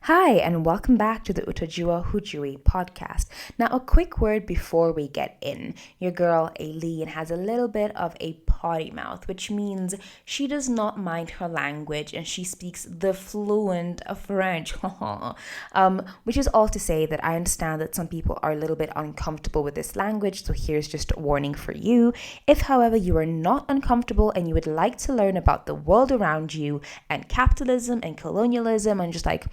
Hi, and welcome back to the Utajua Hujui podcast. Now, a quick word before we get in. Your girl, Aileen, has a little bit of a potty mouth, which means she does not mind her language and she speaks the fluent French. Which is all to say that I understand that some people are a little bit uncomfortable with this language, so here's just a warning for you. If, however, you are not uncomfortable and you would like to learn about the world around you and capitalism and colonialism and just like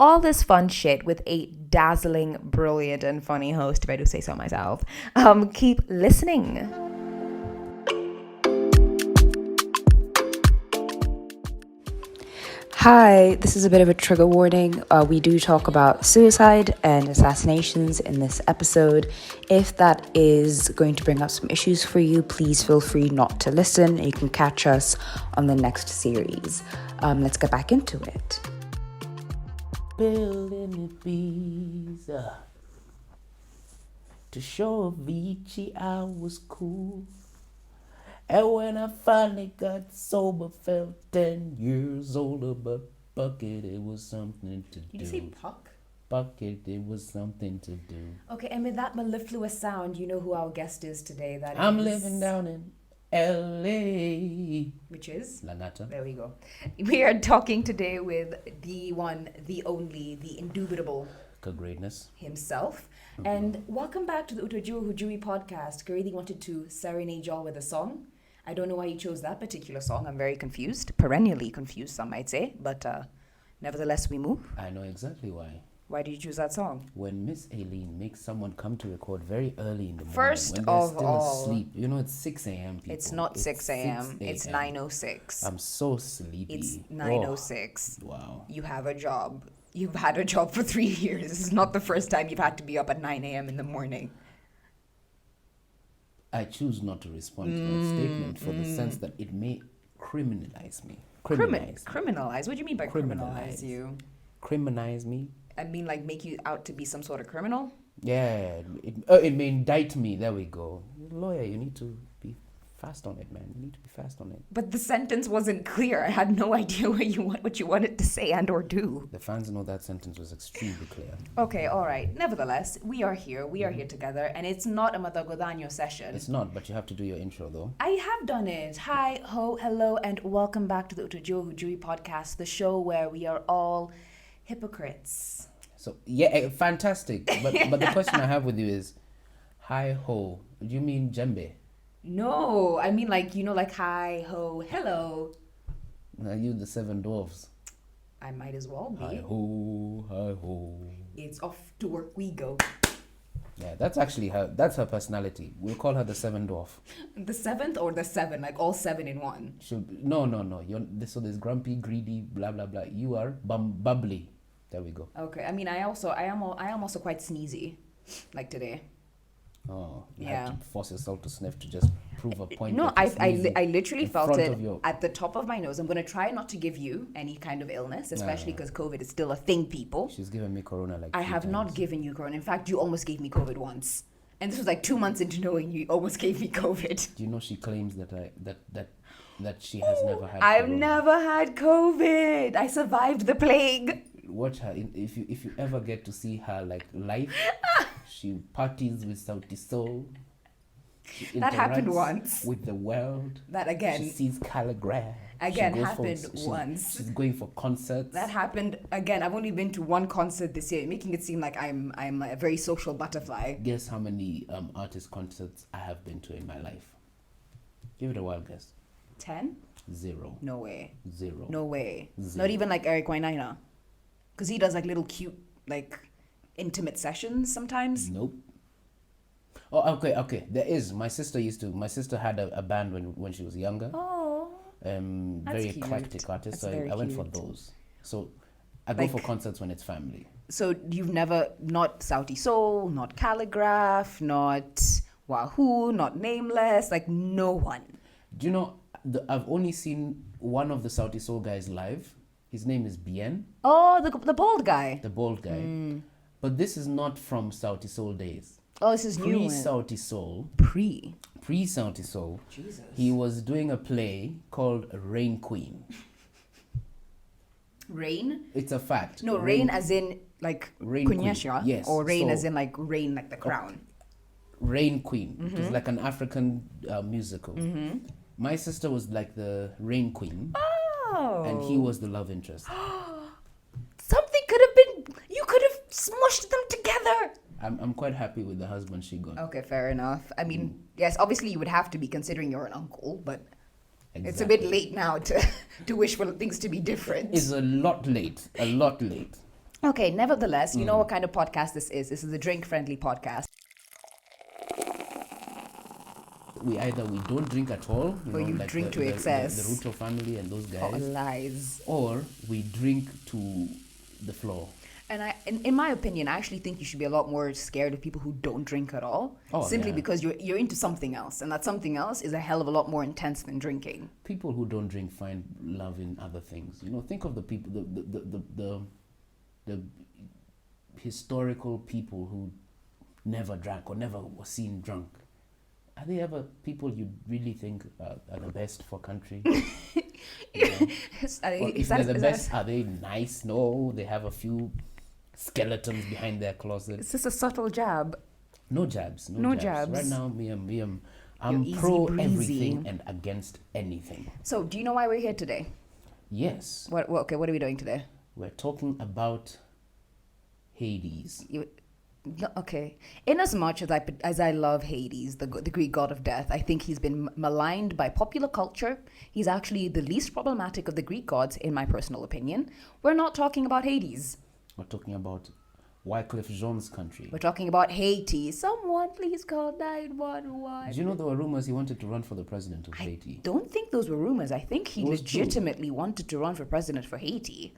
all this fun shit with a dazzling, brilliant, and funny host, if I do say so myself, keep listening. Hi, this is a bit of a trigger warning. We do talk about suicide and assassinations in this episode. If that is going to bring up some issues for you, please feel free not to listen. You can catch us on the next series. Let's get back into it. Building the bees to show Avicii I was cool. And when I finally got sober, felt 10 years older, but bucket, it was something to do. Did you say puck? Bucket, it was something to do. Okay, and with that mellifluous sound, you know who our guest is today. I'm living down in L.A. Which is? Lanata. There we go. We are talking today with the one, the only, the indubitable Greatness himself. Mm-hmm. And welcome back to the Utajua Hujui podcast. Kariihi wanted to serenade y'all with a song. I don't know why he chose that particular song. I'm very confused. Perennially confused, some might say. But nevertheless, we move. I know exactly why. Why did you choose that song? When Miss Aileen makes someone come to record very early in the morning, First when they're of still all, asleep, you know, it's 6 a.m. people. It's not 6 a.m. It's 9:06. I'm so sleepy. It's 9:06. Oh, wow. You have a job. You've had a job for 3 years. This is not the first time you've had to be up at 9 a.m. in the morning. I choose not to respond to that statement for the sense that it may criminalize me. Criminalize? What do you mean by criminalize you? Criminalize me? I mean, like, make you out to be some sort of criminal? Yeah, it may indict me. There we go. Lawyer, you need to be fast on it, man. You need to be fast on it. But the sentence wasn't clear. I had no idea what you wanted to say and or do. The fans know that sentence was extremely clear. Okay, all right. Nevertheless, we are here. We are here together, and it's not a Madagodanyo session. It's not, but you have to do your intro, though. I have done it. Hi, ho, hello, and welcome back to the Utajua Hujui podcast, the show where we are all hypocrites. So, yeah, fantastic. But the question I have with you is, hi ho, do you mean djembe? No, I mean like, like hi, ho, hello. Are you the seven dwarfs? I might as well be. Hi ho, hi ho. It's off to work we go. Yeah, that's actually that's her personality. We'll call her the seven dwarf. The seventh or the seven, like all seven in one? No. So there's grumpy, greedy, blah, blah, blah. You are bubbly. There we go. Okay, I mean, I am also quite sneezy, like today. Oh, you yeah. had to force yourself to sniff to just prove a point. No, I literally felt it at the top of my nose. I'm going to try not to give you any kind of illness, especially because COVID is still a thing, people. She's given me corona like I have not given you corona. In fact, you almost gave me COVID once. And this was like 2 months into knowing you almost gave me COVID. Do you know she claims that she has never had I've corona. never had COVID. I survived the plague. Watch her. If you ever get to see her like live, she parties with Sauti Soul. That happened once. With the world. That again. She sees calligraph. Again, happened once. She's going for concerts. That happened again. I've only been to one concert this year, making it seem like I'm a very social butterfly. Guess how many artist concerts I have been to in my life? Give it a wild guess. 10? 0. No way. 0. No way. 0. Not even like Eric Wainaina. Because he does like little cute, like intimate sessions sometimes. Nope. Oh, okay. There is. My sister had a band when she was younger. Oh. Very eclectic artist. So I went for those. So I go for concerts when it's family. So you've never, not Sauti Soul, not Calligraph, not Wahoo, not Nameless, like no one. Do you know, I've only seen one of the Sauti Soul guys live. His name is Bien. Oh, the bald guy. The bald guy. Mm. But this is not from Sauti Soul days. Oh, this is new. Sauti Soul. Pre-Sauti Soul. Jesus. He was doing a play called Rain Queen. Rain? It's a fact. No, rain as in like Rain queen. kunyesha, Yes. or rain So- as in like rain like the crown. Rain Queen. It was like an African musical. My sister was like the Rain Queen, Oh. and he was the love interest. Something could have been, you could have smushed them together. I'm quite happy with the husband she got. Okay, fair enough. I mean, yes, obviously you would have to be considering you're an uncle, but it's a Exactly. bit late now to wish for things to be different. It's a lot late. A lot late. Okay, nevertheless, you know what kind of podcast this is. This is a drink-friendly podcast. We don't drink at all, Or you like drink to the excess. the Ruto family and those Oh, guys, lies. or we drink to the floor. And in my opinion, I actually think you should be a lot more scared of people who don't drink at all. Oh, simply yeah. because you're into something else, and that something else is a hell of a lot more intense than drinking. People who don't drink find love in other things. Think of the people, the historical people who never drank or never were seen drunk. Are they ever people you really think are the best for country? Or if they're the best, are they nice? No, they have a few skeletons behind their closet. Is this a subtle jab? No jabs. No jabs. Right now, I'm You're easy pro breezy. everything and against anything. So, do you know why we're here today? Yes, What are we doing today? we're talking about Hades. Okay. In as much as I love Hades, the Greek god of death, I think he's been maligned by popular culture. He's actually the least problematic of the Greek gods, in my personal opinion. We're not talking about Hades. We're talking about Wycliffe Jean's country. We're talking about Haiti. Someone please call 911. Did you know there were rumors he wanted to run for the president of Haiti? Don't think those were rumors. I think he It was true. legitimately wanted to run for president for Haiti.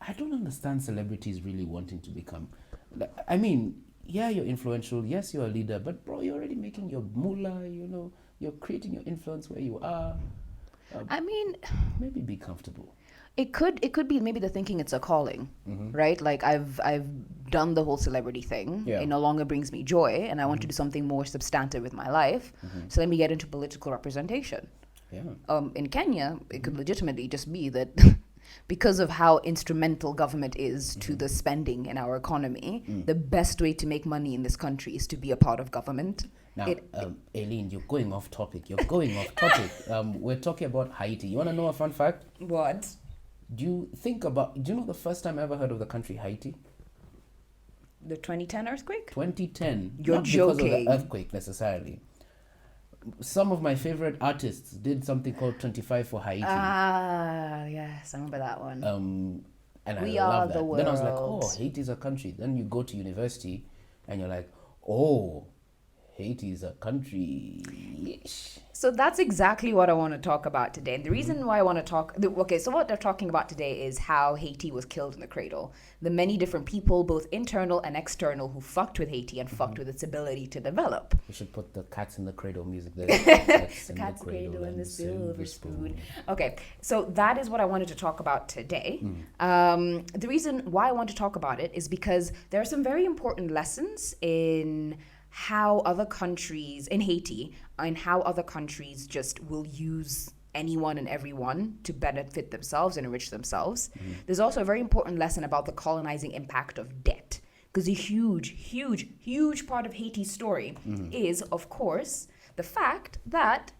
I don't understand celebrities really wanting to become. I mean, yeah, you're influential. Yes, you're a leader, but bro, you're already making your moolah. You're creating your influence where you are. I mean, Maybe be comfortable. it could be maybe the thinking it's a calling, right? Like I've done the whole celebrity thing. Yeah. It no longer brings me joy, and I want to do something more substantive with my life. So let me get into political representation. Yeah. In Kenya, it could legitimately just be that because of how instrumental government is to the spending in our economy, the best way to make money in this country is to be a part of government. Now, Aileen, you're going off topic. We're talking about Haiti. You want to know a fun fact? What? Do you know the first time I ever heard of the country Haiti? The 2010 earthquake? 2010. You're not because of joking. the earthquake necessarily. Some of my favorite artists did something called 25 for Haiti. Ah, yes, I remember that one. And We I are love that. the Then I was like, world. oh, Haiti's a country. Then you go to university and you're like, oh, Haiti is a country. So that's exactly what I want to talk about today. And the reason why I want to so what they're talking about today is how Haiti was killed in the cradle. The many different people, both internal and external, who fucked with Haiti and fucked with its ability to develop. We should put the Cats in the Cradle music there. The cat's cradle and the silver spoon. Okay, so that is what I wanted to talk about today. The reason why I want to talk about it is because there are some very important lessons in how other countries, in Haiti, and how other countries just will use anyone and everyone to benefit themselves and enrich themselves. There's also a very important lesson about the colonizing impact of debt. Because a huge part of Haiti's story is, of course, the fact that,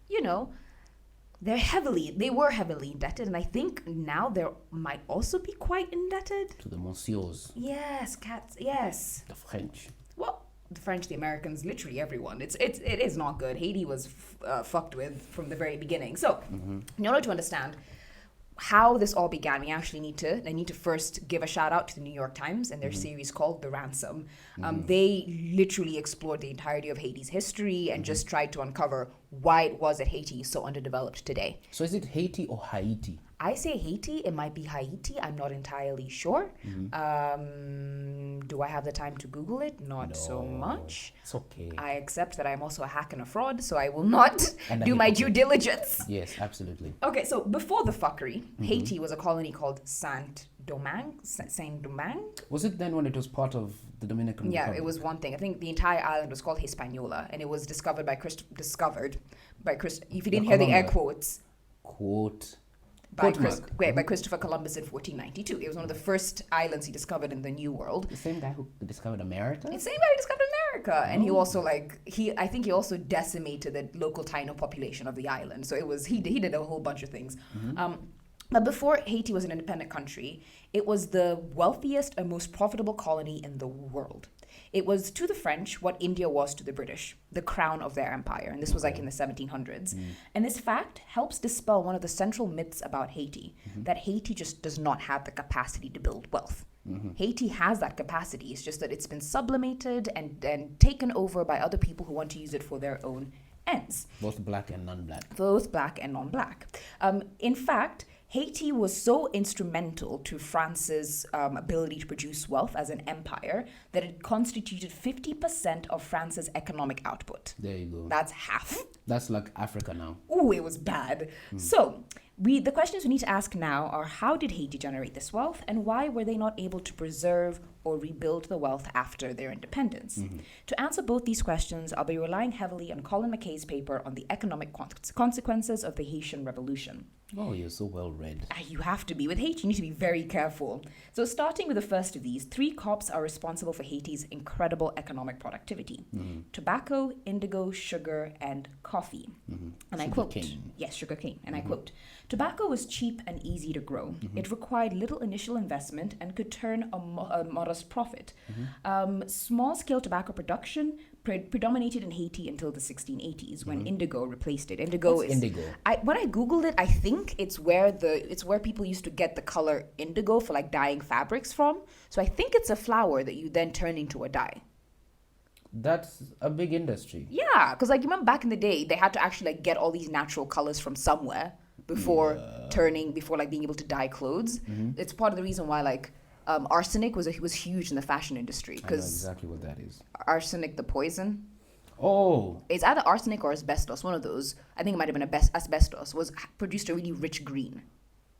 they were heavily indebted, and I think now they might also be quite indebted. To the monsieurs, Yes, cats, yes. the French. Well, the French, the Americans, literally everyone. It is not good. Haiti was fucked with from the very beginning. So, in order to understand how this all began, I need to first give a shout out to the New York Times and their series called The Ransom. They literally explored the entirety of Haiti's history and just tried to uncover why it was that Haiti is so underdeveloped today. So is it Haiti or Haiti? I say Haiti, it might be Haiti, I'm not entirely sure. Do I have the time to Google it? Not so much. It's okay. I accept that I'm also a hack and a fraud, so I will not And a do my due hypocrite. diligence. Yes, absolutely. Okay, so before the fuckery, Haiti was a colony called Saint-Domingue. Was it then when it was part of the Dominican Yeah, Republic? it was one thing. I think the entire island was called Hispaniola, and it was discovered by Chris. If you didn't hear the air Columbia. quotes, Quote. By Christopher Columbus in 1492. It was one of the first islands he discovered in the New World. The same guy who discovered America? The same guy who discovered America. And he also I think he also decimated the local Taino population of the island. So he did a whole bunch of things. But before Haiti was an independent country, it was the wealthiest and most profitable colony in the world. It was to the French what India was to the British, the crown of their empire. And this was in the 1700s. And this fact helps dispel one of the central myths about Haiti, that Haiti just does not have the capacity to build wealth. Haiti has that capacity. It's just that it's been sublimated and taken over by other people who want to use it for their own ends. Both black and non-black. Both black and non-black. In fact, Haiti was so instrumental to France's ability to produce wealth as an empire that it constituted 50% of France's economic output. There you go. That's half. That's like Africa now. Ooh, it was bad. So, the questions we need to ask now are, how did Haiti generate this wealth, and why were they not able to preserve or rebuild the wealth after their independence? To answer both these questions, I'll be relying heavily on Colin McKay's paper on the economic consequences of the Haitian Revolution. Oh, you're so well read. You have to be. With Haiti, you need to be very careful. So starting with the first of these, 3 crops are responsible for Haiti's incredible economic productivity. Tobacco, indigo, sugar, and coffee. And I quote, yes, sugar cane. And I quote, tobacco was cheap and easy to grow. It required little initial investment and could turn a modest profit. Small-scale tobacco production predominated in Haiti until the 1680s when indigo replaced it. Indigo. When I googled it, I think it's where people used to get the color indigo for like dyeing fabrics from. So I think it's a flower that you then turn into a dye. That's a big industry. Yeah, because like you remember back in the day, they had to actually like get all these natural colors from somewhere before being able to dye clothes. It's part of the reason why like arsenic was huge in the fashion industry. I know exactly what that is. Arsenic, the poison. Oh. It's either arsenic or asbestos, one of those. I think it might have been asbestos, was produced a really rich green.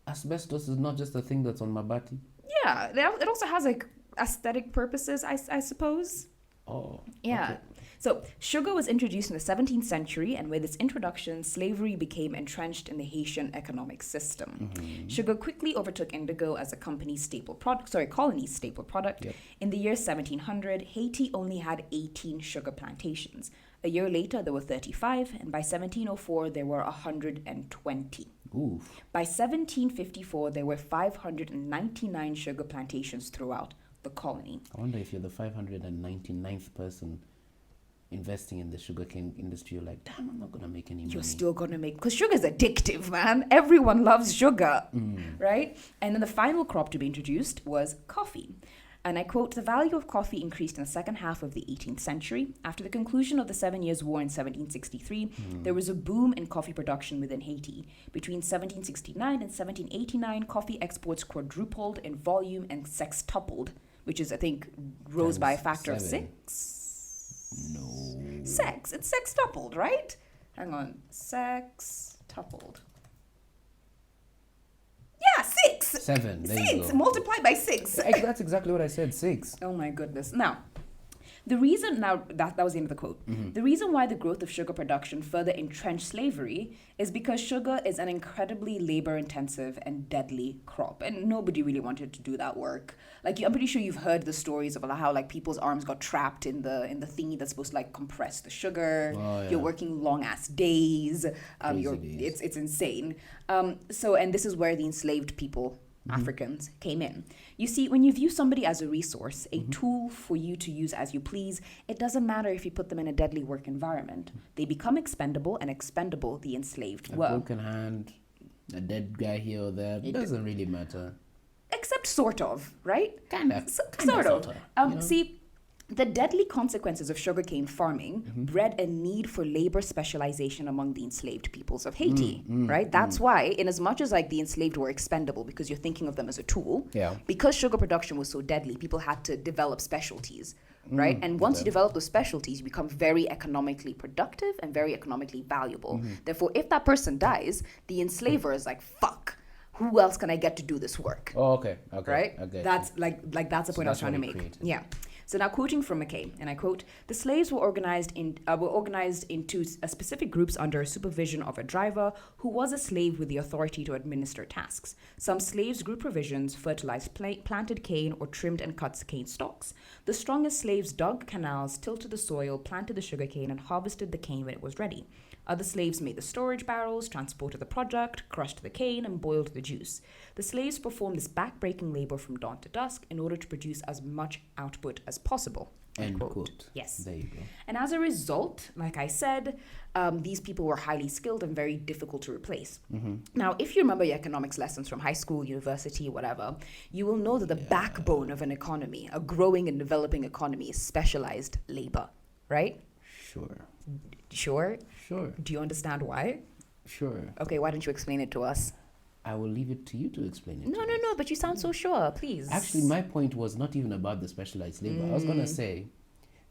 Asbestos is not just a thing that's on my body? Yeah, it also has like aesthetic purposes, I suppose. Oh. Yeah. Okay. So sugar was introduced in the 17th century, and with its introduction, slavery became entrenched in the Haitian economic system. Sugar quickly overtook indigo as a colony's staple product. Yep. In the year 1700, Haiti only had 18 sugar plantations. A year later, there were 35, and by 1704, there were 120. Oof. By 1754, there were 599 sugar plantations throughout the colony. I wonder if you're the 599th person investing in the sugarcane industry, you're like, damn, I'm not going to make any money. You're still going to make, because sugar is addictive, man. Everyone loves sugar, right? And then the final crop to be introduced was coffee. And I quote, the value of coffee increased in the second half of the 18th century. After the conclusion of the 7 Years' War in 1763, there was a boom in coffee production within Haiti. Between 1769 and 1789, coffee exports quadrupled in volume and sextupled, which is, I think, rose by a factor of 6. No. It's sextupled, right? Hang on. Sextupled. Yeah, 6. 7. There you 6. go. Multiply by 6. That's exactly what I said. 6. Oh my goodness. Now, that was the end of the quote. The reason why the growth of sugar production further entrenched slavery is because sugar is an incredibly labor-intensive and deadly crop, and nobody really wanted to do that work. Like, I'm pretty sure you've heard the stories of how like people's arms got trapped in the thingy that's supposed to like compress the sugar. Oh, yeah. You're working long ass days. Days. It's insane. And this is where the enslaved people, Africans, came in. You see, when you view somebody as a resource, a tool for you to use as you please, it doesn't matter if you put them in a deadly work environment. They become expendable, and expendable the enslaved were. A broken hand, a dead guy here or there, it doesn't really matter. Except sort of, right? Kind of. Sort of. See, the deadly consequences of sugarcane farming bred a need for labor specialization among the enslaved peoples of Haiti, right? That's why, in as much as like the enslaved were expendable because you're thinking of them as a tool, because sugar production was so deadly, people had to develop specialties, right? And once you develop those specialties, you become very economically productive and very economically valuable. Therefore, if that person dies, the enslaver is like, fuck. Who else can I get to do this work? Oh, okay. Right? Okay. That's the point I was trying to make. Created. Yeah. So now quoting from McKay, and I quote, "The slaves were organized into specific groups under supervision of a driver who was a slave with the authority to administer tasks. Some slaves grew provisions, fertilized planted cane, or trimmed and cut cane stalks. The strongest slaves dug canals, tilted the soil, planted the sugarcane, and harvested the cane when it was ready. Other slaves made the storage barrels, transported the product, crushed the cane, and boiled the juice. The slaves performed this back-breaking labor from dawn to dusk in order to produce as much output as possible." End quote. Yes. There you go. And as a result, like I said, these people were highly skilled and very difficult to replace. Now, if you remember your economics lessons from high school, university, whatever, you will know that the backbone of an economy, a growing and developing economy, is specialized labor, right? Sure. Sure? Sure. Do you understand why? Sure. Okay, why don't you explain it to us? I will leave it to you to explain it. No, but you sound so sure, please. Actually, my point was not even about the specialized labor. I was going to say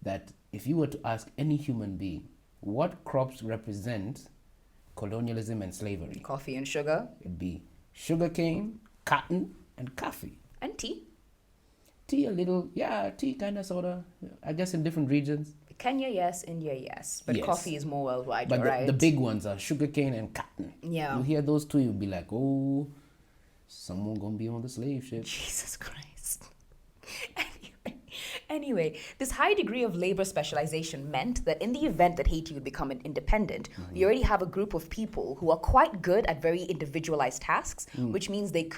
that if you were to ask any human being what crops represent colonialism and slavery, Coffee and sugar. it'd be sugarcane, cotton, and coffee. And tea. Tea a little, tea kind of sort of, I guess in different regions. Kenya, yes. India, yes. But Yes. coffee is more worldwide, But right? the big ones are sugarcane and cotton. Yeah. You hear those two, you'll be like, oh, someone gonna be on the slave ship. Jesus Christ. Anyway, this high degree of labor specialization meant that in the event that Haiti would become independent, you already have a group of people who are quite good at very individualized tasks, which means they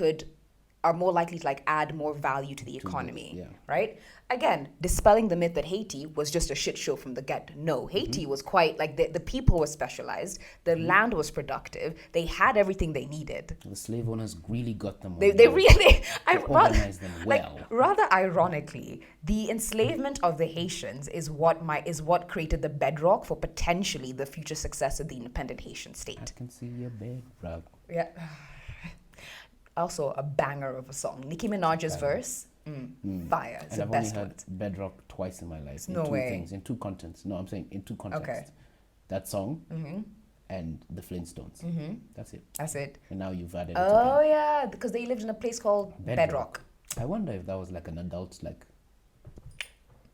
are more likely to add more value to the economy, yeah. right? Again, dispelling the myth that Haiti was just a shit show from the get. No, Haiti was quite, the people were specialized, the land was productive, they had everything they needed. The slave owners really got them. They really, organized them well. rather ironically, the enslavement of the Haitians is what created the bedrock for potentially the future success of the independent Haitian I state. can see your bed, bro. Yeah. Also, a banger of a song. Nicki Minaj's verse, fire. It's And the I've best only one. heard bedrock twice in my life. No way. In two contents. No, I'm saying in two contexts. Okay. That song and the Flintstones. That's it. That's it. And now you've added it Oh again. yeah, because they lived in a place called Bedrock. I wonder if that was like an adult,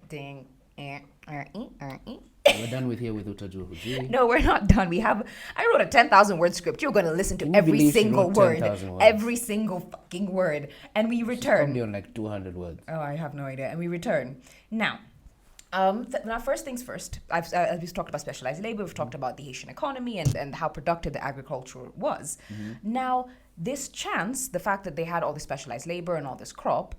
Ding. We're done with Utajua Hujui. No, we're not done. I wrote a 10,000 word script. You're going to listen to Can you every believe she single wrote word. 10,000 words? Every single fucking word. And we return. Probably on 200 words. Oh, I have no idea. And we return. Now, now first things first. We've talked about specialized labor. We've talked about the Haitian economy and how productive the agriculture was. Now, this chance, the fact that they had all this specialized labor and all this crop,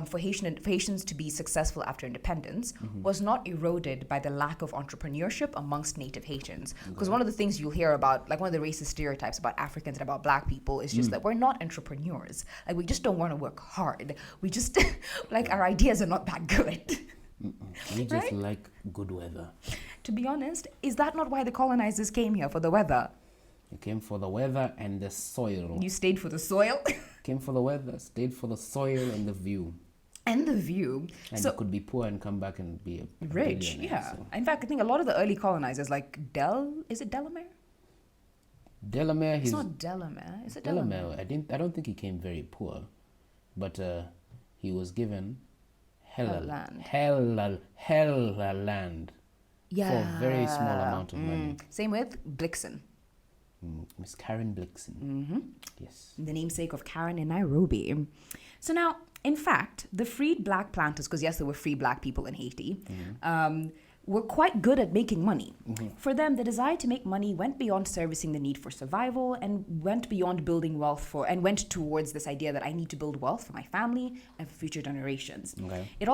for Haitians to be successful after independence was not eroded by the lack of entrepreneurship amongst native Haitians. Because one of the things you'll hear about, one of the racist stereotypes about Africans and about black people is just that we're not entrepreneurs. We just don't want to work hard. We just, our ideas are not that good. We just like good weather. To be honest, is that not why the colonizers came here, for the weather? You came for the weather and the soil. You stayed for the soil? Came for the weather, stayed for the soil and the view. And the view. And So you could be poor and come back and be a rich, billionaire, yeah. so. In fact, I think a lot of the early colonizers, is it Delamere? Delamere, It's not Delamere. Is it Delamere. Delamere? I don't think he came very poor, but he was given Hella land. hella land Yeah. for a very small amount of money. Same with Blixen, Miss Karen Blixen. Yes. the namesake of Karen in Nairobi. So now, in fact, the freed black planters, because yes, there were free black people in Haiti, were quite good at making money. For them, the desire to make money went beyond servicing the need for survival and went beyond building wealth and went towards this idea that I need to build wealth for my family and for future generations. Okay. They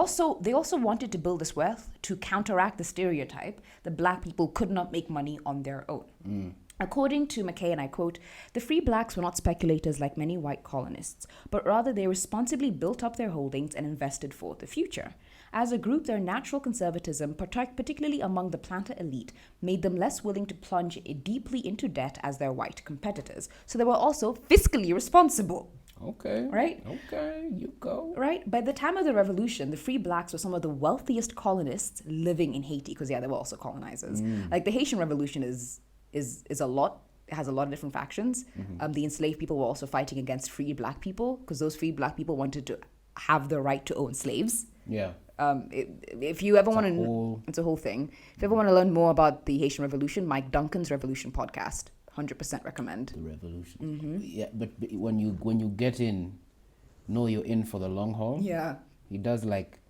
also wanted to build this wealth to counteract the stereotype that black people could not make money on their own. According to McKay, and I quote, "The free blacks were not speculators like many white colonists, but rather they responsibly built up their holdings and invested for the future. As a group, their natural conservatism, particularly among the planter elite, made them less willing to plunge deeply into debt as their white competitors. So they were also fiscally responsible." Okay. Right? Okay, you go. Right? By the time of the revolution, the free blacks were some of the wealthiest colonists living in Haiti, because, they were also colonizers. The Haitian Revolution is a lot. It has a lot of different factions. The enslaved people were also fighting against free black people, because those free black people wanted to have the right to own slaves. Yeah. If you ever want to, whole- it's a whole thing. If you ever want to learn more about the Haitian Revolution, Mike Duncan's Revolution podcast, 100% recommend. The revolution. Yeah, but when you get in, know you're in for the long haul. Yeah. He does like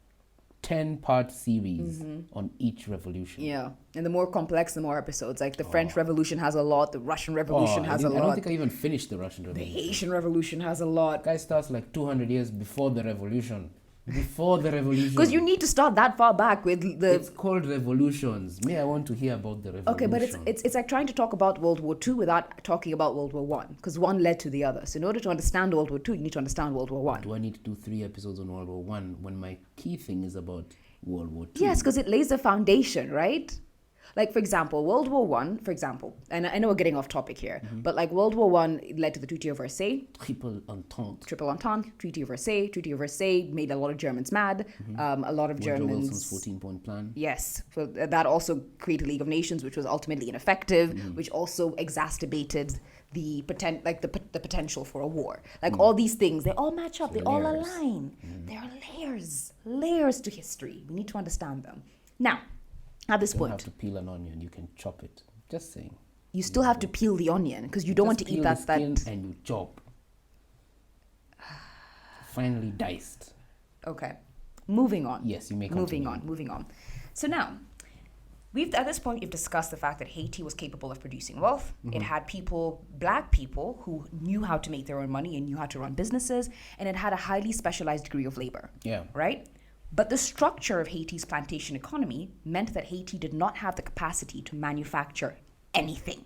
10-part series on each revolution. Yeah, and the more complex, the more episodes. Like the French Revolution has a lot, the Russian Revolution has a I don't lot, think I even finished the Russian the Revolution. Haitian Revolution has a lot. Guy starts like 200 years before the revolution. Before the revolution. Because you need to start that far back with the. It's called revolutions. Me, I want to hear about the revolution. Okay, but it's like trying to talk about World War II without talking about World War One, because one led to the other. So in order to understand World War II, you need to understand World War One. Do I need to do 3 episodes on World War One when my key thing is about World War II? Yes, because it lays the foundation, right? Like, for example, World War One, for example, and I know we're getting off topic here, but like World War One led to the Treaty of Versailles, Triple Entente. Triple Entente, Treaty of Versailles made a lot of Germans mad. A lot of Woodrow Germans. Wilson's 14-point plan. Yes, so that also created League of Nations, which was ultimately ineffective, which also exacerbated the potential for a war. Like all these things, they all match up, they all Layers. align. There are layers to history. We need to understand them. Now, at this You don't point, have to peel an onion. You can chop it. Just saying. you still have to peel the onion because you don't want Just to eat peel that. the skin and you chop. Finally diced. Okay, moving on. Yes, you may Moving continue. on. So now, at this point, we've discussed the fact that Haiti was capable of producing wealth. It had black people, who knew how to make their own money and knew how to run businesses, and it had a highly specialized degree of labor. Yeah. Right? But the structure of Haiti's plantation economy meant that Haiti did not have the capacity to manufacture anything,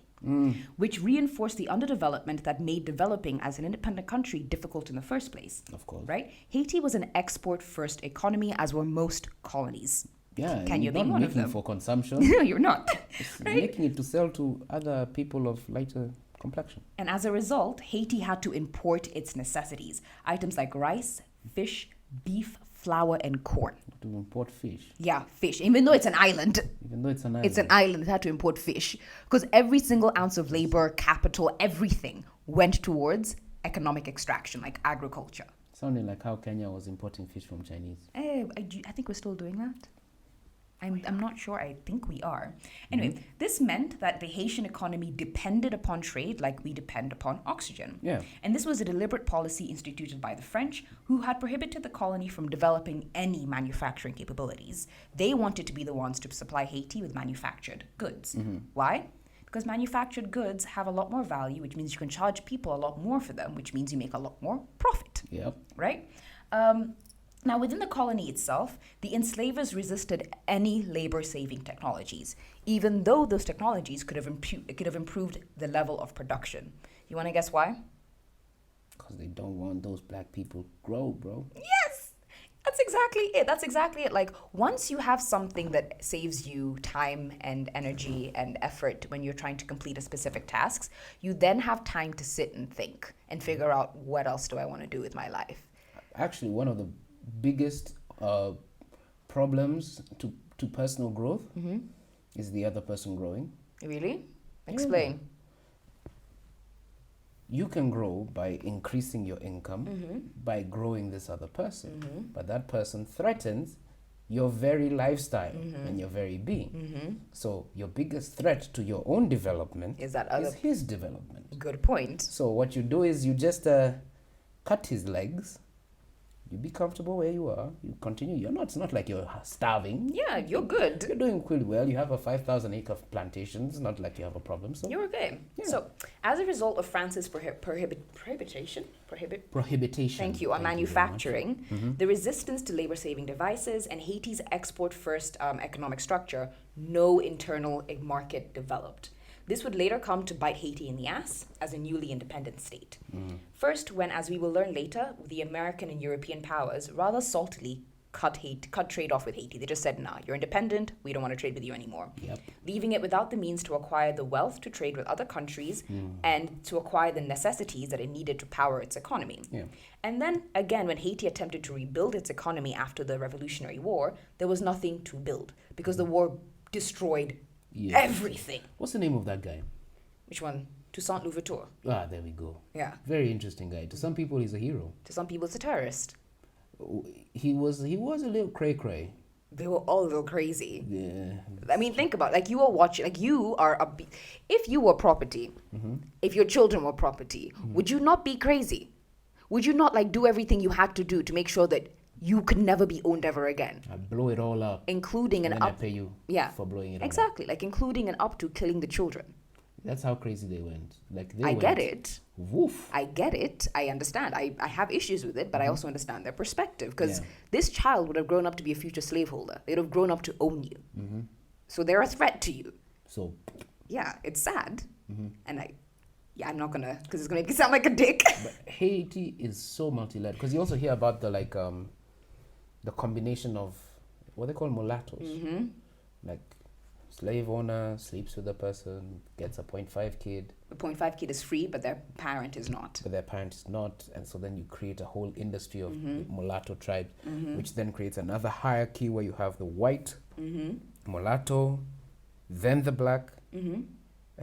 which reinforced the underdevelopment that made developing as an independent country difficult in the first place. Of course. Right? Haiti was an export-first economy, as were most colonies. Yeah, Can you you're be not one of making them? for consumption. No, you're not. You're making it to sell to other people of lighter complexion. And as a result, Haiti had to import its necessities, items like rice, fish, beef, flour, and corn. To import fish. Yeah, fish. Even though it's an island, Even though it's an island. it had to import fish. Because every single ounce of labor, capital, everything went towards economic extraction, like agriculture. Sounding like how Kenya was importing fish from Chinese. I think we're still doing that. I'm not sure. I think we are. Anyway, this meant that the Haitian economy depended upon trade like we depend upon oxygen. Yeah. And this was a deliberate policy instituted by the French, who had prohibited the colony from developing any manufacturing capabilities. They wanted to be the ones to supply Haiti with manufactured goods. Why? Because manufactured goods have a lot more value, which means you can charge people a lot more for them, which means you make a lot more profit. Yep. Right? Now, within the colony itself, the enslavers resisted any labor-saving technologies, even though those technologies could have improved the level of production. You want to guess why? Because they don't want those black people grow, bro. Yes! That's exactly it. Like, once you have something that saves you time and energy and effort when you're trying to complete a specific task, you then have time to sit and think and figure out, what else do I want to do with my life? Actually, one of the biggest problems to personal growth is the other person growing. Really? Explain. You can grow by increasing your income by growing this other person, but that person threatens your very lifestyle and your very being. So your biggest threat to your own development Is that other- is his development. Good point. So what you do is you just cut his legs. You be comfortable where you are. You continue. It's not like you're starving. Yeah, you're good. You're doing pretty well. You have a 5,000-acre plantation. It's not like you have a problem. So You're okay. Yeah. So, as a result of France's prohibition, prohibition. thank you, on Thank you very much. manufacturing, the resistance to labor-saving devices, and Haiti's export-first economic structure, no internal market developed. This would later come to bite Haiti in the ass as a newly independent state. First, when, as we will learn later, the American and European powers rather saltily cut trade off with Haiti. They just said, nah, you're independent, we don't want to trade with you anymore. Yep. Leaving it without the means to acquire the wealth to trade with other countries and to acquire the necessities that it needed to power its economy. Yeah. And then, again, when Haiti attempted to rebuild its economy after the Revolutionary War, there was nothing to build because the war destroyed everything. What's the name of that guy? Which one? Toussaint Louverture. There we go. Yeah. Very interesting guy. To some people, he's a hero. To some people, it's a terrorist. he was a little cray-cray. They were all a little crazy. Yeah. I mean, think about it. Like, you are watching, like, you are if you were property, if your children were property, would you not be crazy? Would you not, like, do everything you had to do to make sure that you could never be owned ever again? I blow it all up. Including and an then up. I pay you for blowing it exactly. Like, including and up to killing the children. That's how crazy they went. Like, I get it. Woof. I get it. I understand. I have issues with it, but I also understand their perspective, because Yeah. this child would have grown up to be a future slaveholder. They'd have grown up to own you. So they're a threat to you. So, Yeah, it's sad. And I'm not gonna, because it's gonna make me sound like a dick. but Haiti is so multi-layered, because you also hear about the the combination of what they call mulattoes. Like, slave owner sleeps with a person, gets a 0.5 kid, The 0.5 kid is free, but their parent is not. but their parent is not, and so then you create a whole industry of mulatto tribes, which then creates another hierarchy where you have the white mulatto, then the black, and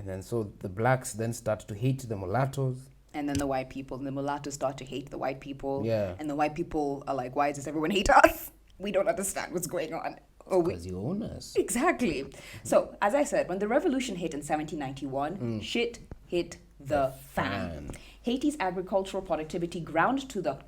then so the blacks then start to hate the mulattoes. And then the white people, and the mulattoes start to hate the white people. Yeah. And the white people are like, why does everyone hate us? We don't understand what's going on. Because you own us. Exactly. So, as I said, when the revolution hit in 1791, shit hit the fan. Haiti's agricultural productivity ground to a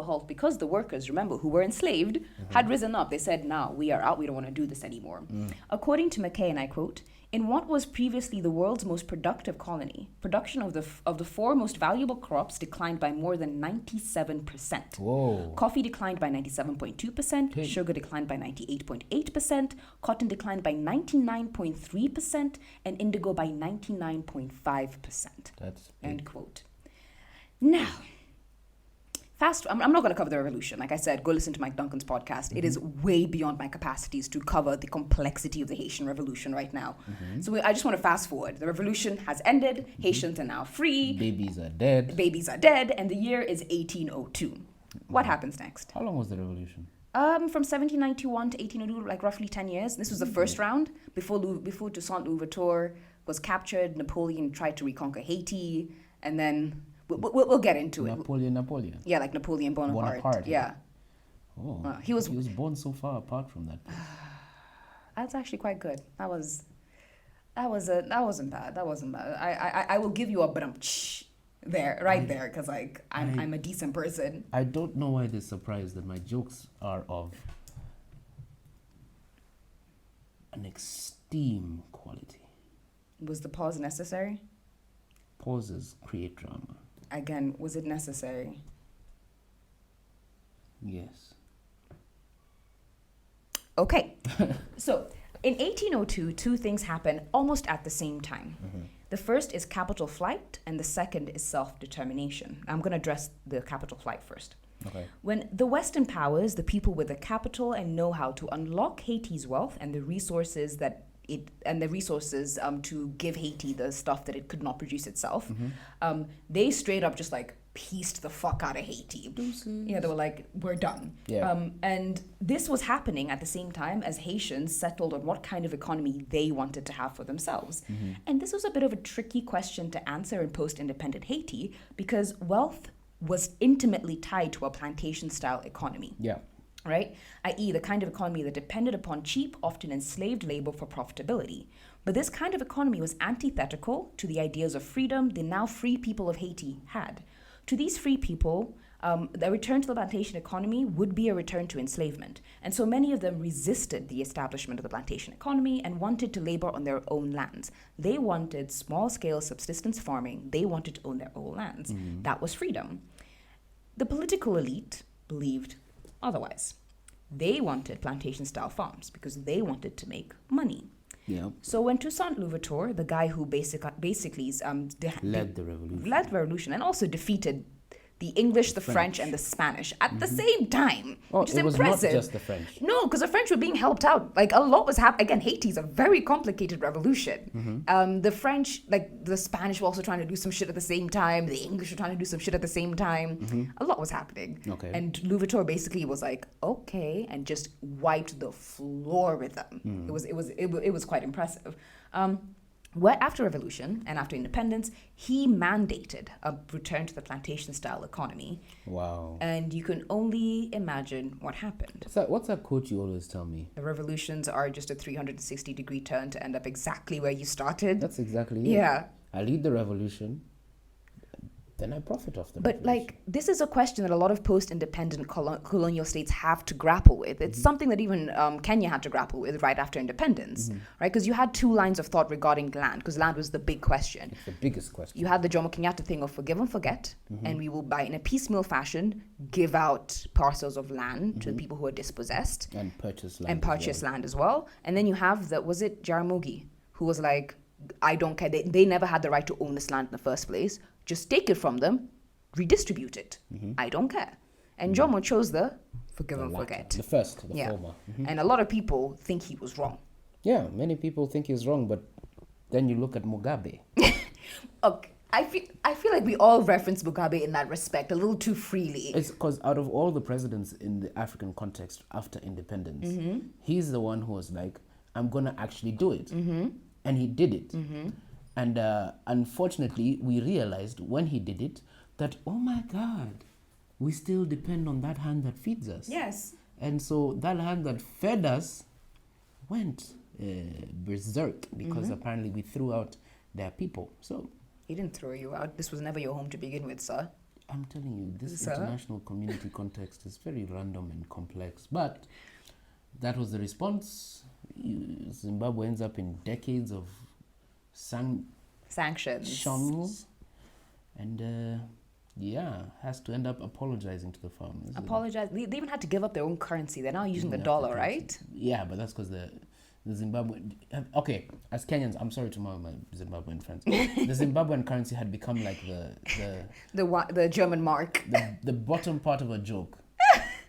halt because the workers, remember, who were enslaved, had risen up. They said, "Now we are out. We don't want to do this anymore." According to McKay, and I quote, "In what was previously the world's most productive colony, production of the four most valuable crops declined by more than 97%. Whoa. Coffee declined by 97.2%, Hey. sugar declined by 98.8%, cotton declined by 99.3%, and indigo by 99.5%. That's End quote. Now, I'm not going to cover the revolution. Like I said, go listen to Mike Duncan's podcast. It is way beyond my capacities to cover the complexity of the Haitian Revolution right now. So I just want to fast forward. The revolution has ended. Haitians are now free. babies are dead. Babies are dead. And the year is 1802. What happens next? How long was the revolution? From 1791 to 1802, like roughly 10 years. This was the first round before Toussaint Louverture was captured. Napoleon tried to reconquer Haiti, and then we'll get into it. Napoleon. Yeah, like Napoleon Bonaparte. Yeah. Oh, He was born so far apart from that place. That's actually quite good. That wasn't bad. I will give you a brumch there, there, because like I'm a decent person. I don't know why they're surprised that my jokes are of an extreme quality. Was the pause necessary? Pauses create drama. Again, was it necessary? Yes. Okay. So, in 1802, two things happen almost at the same time. The first is capital flight, and the second is self-determination. I'm going to address the capital flight first. Okay. When the Western powers, the people with the capital and know-how to unlock Haiti's wealth and the resources to give Haiti the stuff that it could not produce itself, they straight up just like pieced the fuck out of Haiti. Yeah, they were like, we're done. Yeah. And this was happening at the same time as Haitians settled on what kind of economy they wanted to have for themselves. And this was a bit of a tricky question to answer in post-independent Haiti because wealth was intimately tied to a plantation-style economy. Yeah. Right? I.e., the kind of economy that depended upon cheap, often enslaved labor for profitability. But this kind of economy was antithetical to the ideas of freedom the now free people of Haiti had. To these free people, the return to the plantation economy would be a return to enslavement. And so many of them resisted the establishment of the plantation economy and wanted to labor on their own lands. They wanted small-scale subsistence farming. They wanted to own their own lands. That was freedom. The political elite believed otherwise. They wanted plantation-style farms because they wanted to make money. Yeah. So when Toussaint Louverture, the guy who basically Led the revolution. and also defeated the English, the French, and the Spanish at the same time, Oh, which is it was impressive. not just the French. No, because the French were being helped out. Like a lot was happening. Again, Haiti's a very complicated revolution. The French, like the Spanish were also trying to do some shit at the same time. The English were trying to do some shit at the same time. A lot was happening. Okay. And Louverture basically was like, okay, and just wiped the floor with them. It was quite impressive. After revolution and after independence, he mandated a return to the plantation-style economy. Wow. And you can only imagine what happened. What's that quote you always tell me? The revolutions are just a 360-degree turn to end up exactly where you started. That's exactly it. Yeah. I lead the revolution, then I profit off the But revolution. this is a question that a lot of post-independent colonial states have to grapple with. It's something that even Kenya had to grapple with right after independence, right? Because you had two lines of thought regarding land, because land was the big question. It's the biggest question. You had the Jomo Kenyatta thing of forgive and forget, and we will, in a piecemeal fashion, give out parcels of land to the people who are dispossessed. And purchase land. And purchase land as well. And then you have was it Jaramogi, who was like, I don't care. They never had the right to own this land in the first place. Just take it from them, redistribute it. I don't care. And Jomo chose the forgive and latter. forget. The first, the former. And a lot of people think he was wrong. Yeah, many people think he's wrong, but then you look at Mugabe. Okay. I feel like we all reference Mugabe in that respect a little too freely. It's because out of all the presidents in the African context after independence, he's the one who was like, I'm going to actually do it. And he did it. And unfortunately, we realized when he did it that, oh my God, we still depend on that hand that feeds us. Yes. And so that hand that fed us went berserk because apparently we threw out their people. So He didn't throw you out. This was never your home to begin with, sir. I'm telling you, this Sir? international community context is very random and complex. But that was the response. Zimbabwe ends up in decades of Sanctions. And has to end up apologizing to the farmers. Apologize. They even had to give up their own currency. They're now using the Yeah, dollar, currency. right? Yeah, but that's because the Zimbabwe. Okay, as Kenyans, I'm sorry to my Zimbabwean friends. The Zimbabwean currency had become like The German mark. the bottom part of a joke.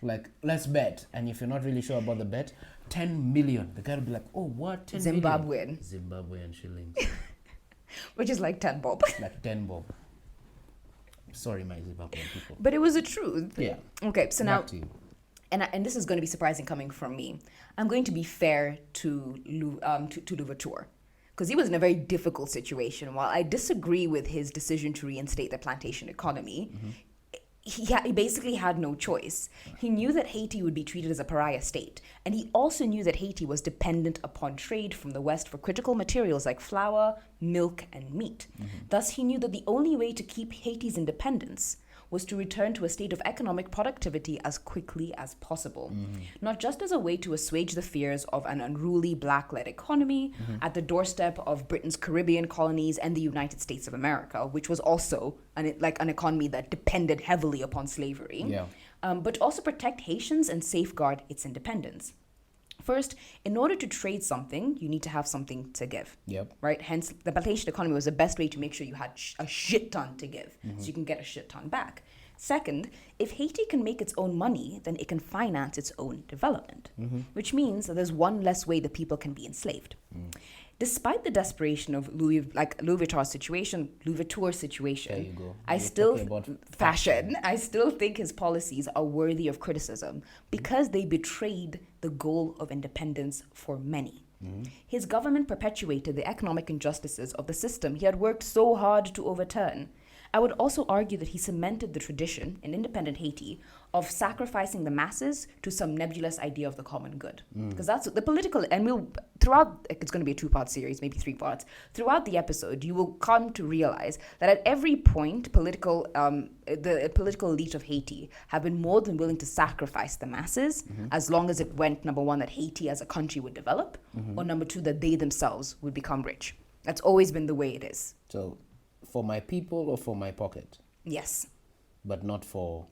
Like, let's bet, and if you're not really sure about the bet, 10 million. The guy would be like, oh, what? 10 million? Zimbabwean shillings. Which is like 10 bob. Like 10 bob. Sorry, my Zimbabwean people. But it was the truth. Yeah. Okay, so now, Back to you. and this is going to be surprising coming from me. I'm going to be fair to Louverture, because he was in a very difficult situation. While I disagree with his decision to reinstate the plantation economy, he basically had no choice. He knew that Haiti would be treated as a pariah state, and he also knew that Haiti was dependent upon trade from the West for critical materials like flour, milk, and meat. Thus, he knew that the only way to keep Haiti's independence was to return to a state of economic productivity as quickly as possible. Not just as a way to assuage the fears of an unruly black-led economy at the doorstep of Britain's Caribbean colonies and the United States of America, which was also an economy that depended heavily upon slavery, Yeah. but also protect Haitians and safeguard its independence. First, in order to trade something, you need to have something to give. Yep. Right? Hence, the plantation economy was the best way to make sure you had a shit ton to give, so you can get a shit ton back. Second, if Haiti can make its own money, then it can finance its own development, which means that there's one less way that people can be enslaved. Despite the desperation of Louverture's situation, There you go. I You're still talking about fashion. I still think his policies are worthy of criticism because they betrayed the goal of independence for many. His government perpetuated the economic injustices of the system he had worked so hard to overturn. I would also argue that he cemented the tradition in independent Haiti of sacrificing the masses to some nebulous idea of the common good. Because that's the political, and throughout, it's going to be a 2-part series, maybe 3 parts. Throughout the episode, you will come to realize that at every point, the political elite of Haiti have been more than willing to sacrifice the masses, as long as it went, number one, that Haiti as a country would develop, or number two, that they themselves would become rich. That's always been the way it is. So, for my people or for my pocket? Yes. But not for...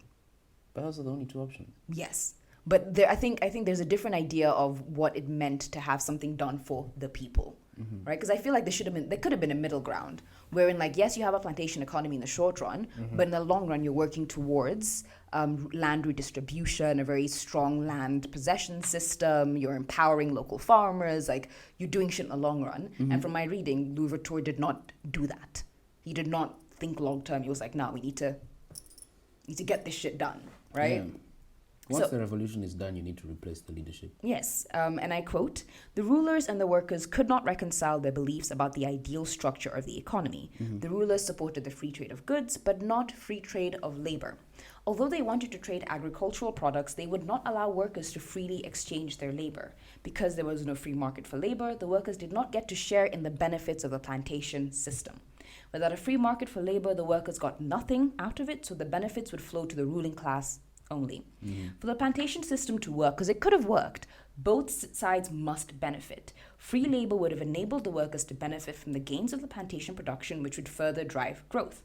But those are the only 2 options. Yes. But I think there's a different idea of what it meant to have something done for the people, right? Because I feel like there could have been a middle ground wherein, like, yes, you have a plantation economy in the short run, but in the long run, you're working towards land redistribution, a very strong land possession system. You're empowering local farmers, like you're doing shit in the long run. And from my reading, Louverture did not do that. He did not think long term. He was like, "No, we need to get this shit done." Right? Once the revolution is done, you need to replace the leadership. Yes, and I quote, "The rulers and the workers could not reconcile their beliefs about the ideal structure of the economy. The rulers supported the free trade of goods, but not free trade of labor. Although they wanted to trade agricultural products, they would not allow workers to freely exchange their labor. Because there was no free market for labor, the workers did not get to share in the benefits of the plantation system. Without a free market for labor, the workers got nothing out of it, so the benefits would flow to the ruling class only. For the plantation system to work, because it could have worked, both sides must benefit. Free labor would have enabled the workers to benefit from the gains of the plantation production, which would further drive growth.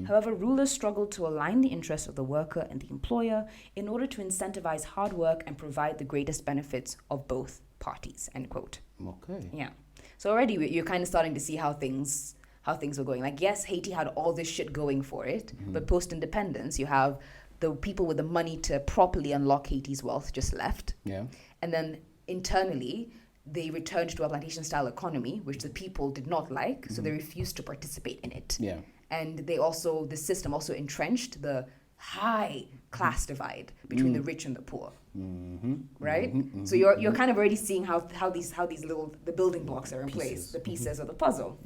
However, rulers struggled to align the interests of the worker and the employer in order to incentivize hard work and provide the greatest benefits of both parties," end quote. Okay. Yeah. So already you're kind of starting to see how things were going. Like, yes, Haiti had all this shit going for it, but post-independence, you have the people with the money to properly unlock Haiti's wealth just left. Yeah. And then internally, they returned to a plantation-style economy, which the people did not like, so they refused to participate in it. Yeah. And the system also entrenched the high class divide between the rich and the poor. Right? So you're kind of already seeing how these the building blocks are in place, the pieces of the puzzle.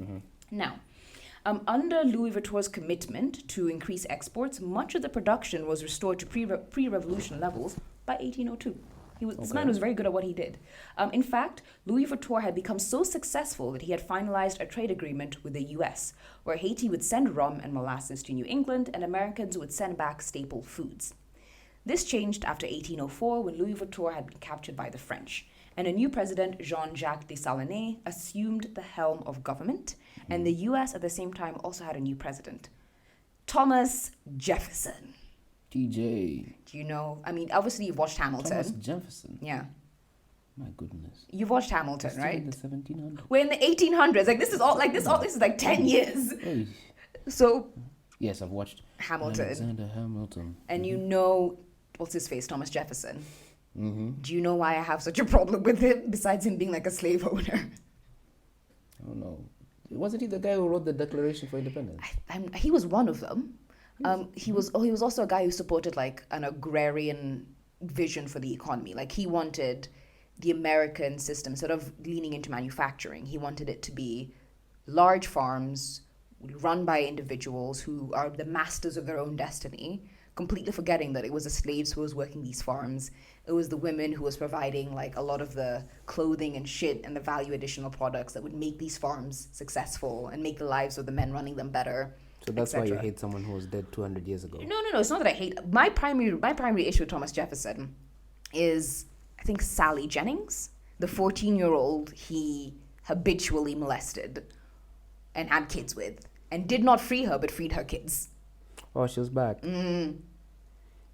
Now, under Louis Vuitton's commitment to increase exports, much of the production was restored to pre-revolution levels by 1802. This man was very good at what he did. In fact, Louis Vuitton had become so successful that he had finalized a trade agreement with the U.S., where Haiti would send rum and molasses to New England, and Americans would send back staple foods. This changed after 1804, when Louis Vuitton had been captured by the French, and a new president, Jean-Jacques Dessalines, assumed the helm of government, and the U.S. at the same time also had a new president, Thomas Jefferson. TJ. Do you know? I mean, obviously you've watched Hamilton. Thomas Jefferson. Yeah. My goodness. You've watched Hamilton, Still right? in the 1700s. We're in the 1800s. Like, this is like 10 years. Hey. So, Yes, I've watched Hamilton. Alexander Hamilton. And you know, what's his face? Thomas Jefferson. Do you know why I have such a problem with him, besides him being like a slave owner? I don't know. Wasn't he the guy who wrote the Declaration for Independence? He was one of them. He was also a guy who supported like an agrarian vision for the economy. Like, he wanted the American system, instead of leaning into manufacturing, he wanted it to be large farms run by individuals who are the masters of their own destiny, completely forgetting that it was the slaves who was working these farms. It was the women who was providing like a lot of the clothing and shit and the value additional products that would make these farms successful and make the lives of the men running them better. So that's why you etc. hate someone who was dead 200 years ago. No. It's not that I hate. My primary issue with Thomas Jefferson is, I think, Sally Jennings, the 14-year-old he habitually molested and had kids with, and did not free her, but freed her kids. Oh, she was back.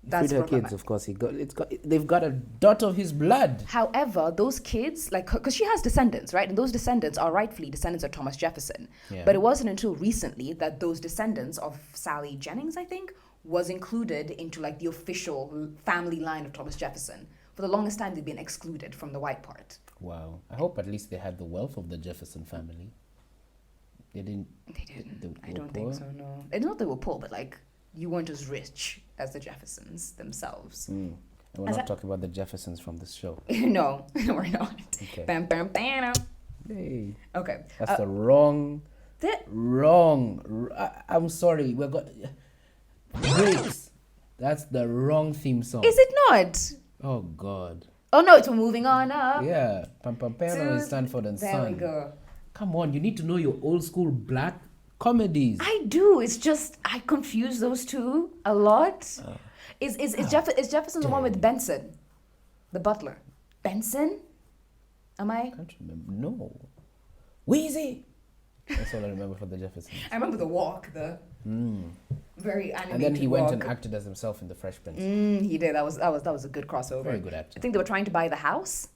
That's Freed her kids, of course. They've got a dot of his blood. However, those kids, like, because she has descendants, right? And those descendants are rightfully descendants of Thomas Jefferson. Yeah. But it wasn't until recently that those descendants of Sally Jennings, I think, was included into like the official family line of Thomas Jefferson. For the longest time, they've been excluded from the white part. Wow. I hope at least they had the wealth of the Jefferson family. They didn't. They didn't. I were don't poor? think so, no. It's not that they were poor, but like, you weren't as rich as the Jeffersons themselves. And we're As not talking about the Jeffersons from this show. No, we're not. Okay. Bam, bam, bam. Hey. Okay. That's the wrong. I'm sorry. We're got. Breaks. That's the wrong theme song. Is it not? Oh, God. Oh no, it's moving on up. Yeah. Pam Pam Pam is Stanford and There Son. we go. Come on, you need to know your old school black comedies. I do. It's just I confuse those two a lot. Is Jefferson the one with Benson, the butler? Benson? Am I? I can't remember. No. Wheezy. That's all I remember for the Jeffersons. I remember the walk, the very animated And then he walk. went and acted as himself in The Fresh Prince. He did. That was a good crossover. Very good actor. I think they were trying to buy the house,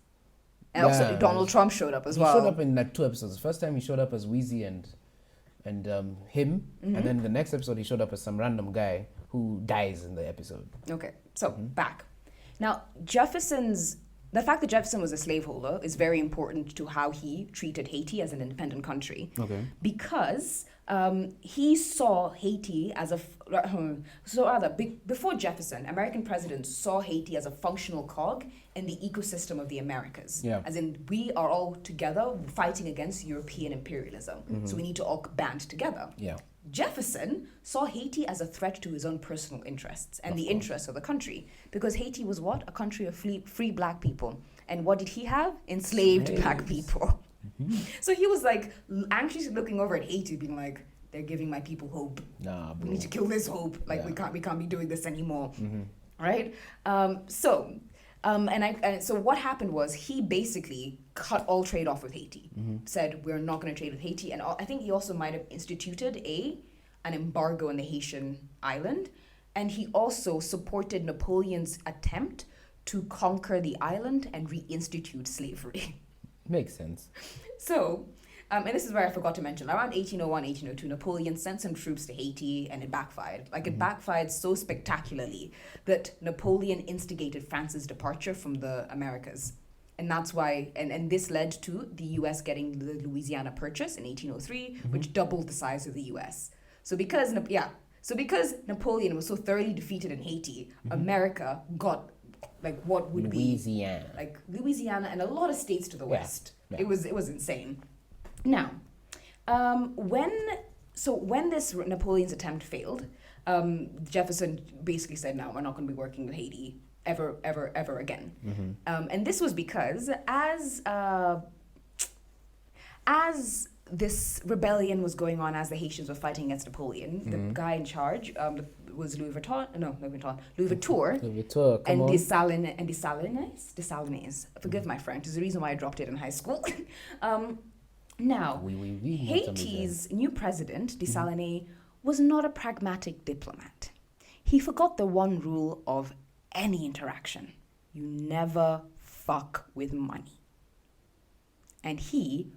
and also Yeah. Donald Trump showed up as He well. showed up in like 2 episodes. The first time he showed up as Wheezy and him, and then the next episode he showed up as some random guy who dies in the episode. Okay, so back. Now, Jefferson's the fact that Jefferson was a slaveholder is very important to how he treated Haiti as an independent country. Okay. Because he saw Haiti as before Jefferson, American presidents saw Haiti as a functional cog in the ecosystem of the Americas. Yeah. As in, we are all together fighting against European imperialism. So we need to all band together. Yeah. Jefferson saw Haiti as a threat to his own personal interests and the interests of the country, because Haiti was what? A country of free black people. And what did he have? Enslaved black people. So he was like anxiously looking over at Haiti, being like, they're giving my people hope. Nah, bro. We need to kill this hope. Like, Yeah. we can't be doing this anymore. Right? So what happened was he basically cut all trade off with Haiti. Said, we're not going to trade with Haiti. And I think he also might have instituted an embargo on the Haitian island. And he also supported Napoleon's attempt to conquer the island and reinstitute slavery. Makes sense. So, and this is where I forgot to mention, around 1801, 1802, Napoleon sent some troops to Haiti and it backfired. Like, it backfired so spectacularly that Napoleon instigated France's departure from the Americas. And that's why, and this led to the US getting the Louisiana Purchase in 1803, which doubled the size of the US. So because Napoleon was so thoroughly defeated in Haiti, America got like what would Louisiana. be like Louisiana and a lot of states to the west. Yeah. It was insane. Now, when this Napoleon's attempt failed, Jefferson basically said, "No, we're not going to be working with Haiti ever again." And this was because as this rebellion was going on, as the Haitians were fighting against Napoleon, the guy in charge was Louverture, Louverture, and Dessalines. Forgive my French. It's the reason why I dropped it in high school. Now, Haiti's new president, Dessalines, was not a pragmatic diplomat. He forgot the one rule of any interaction: you never fuck with money. And he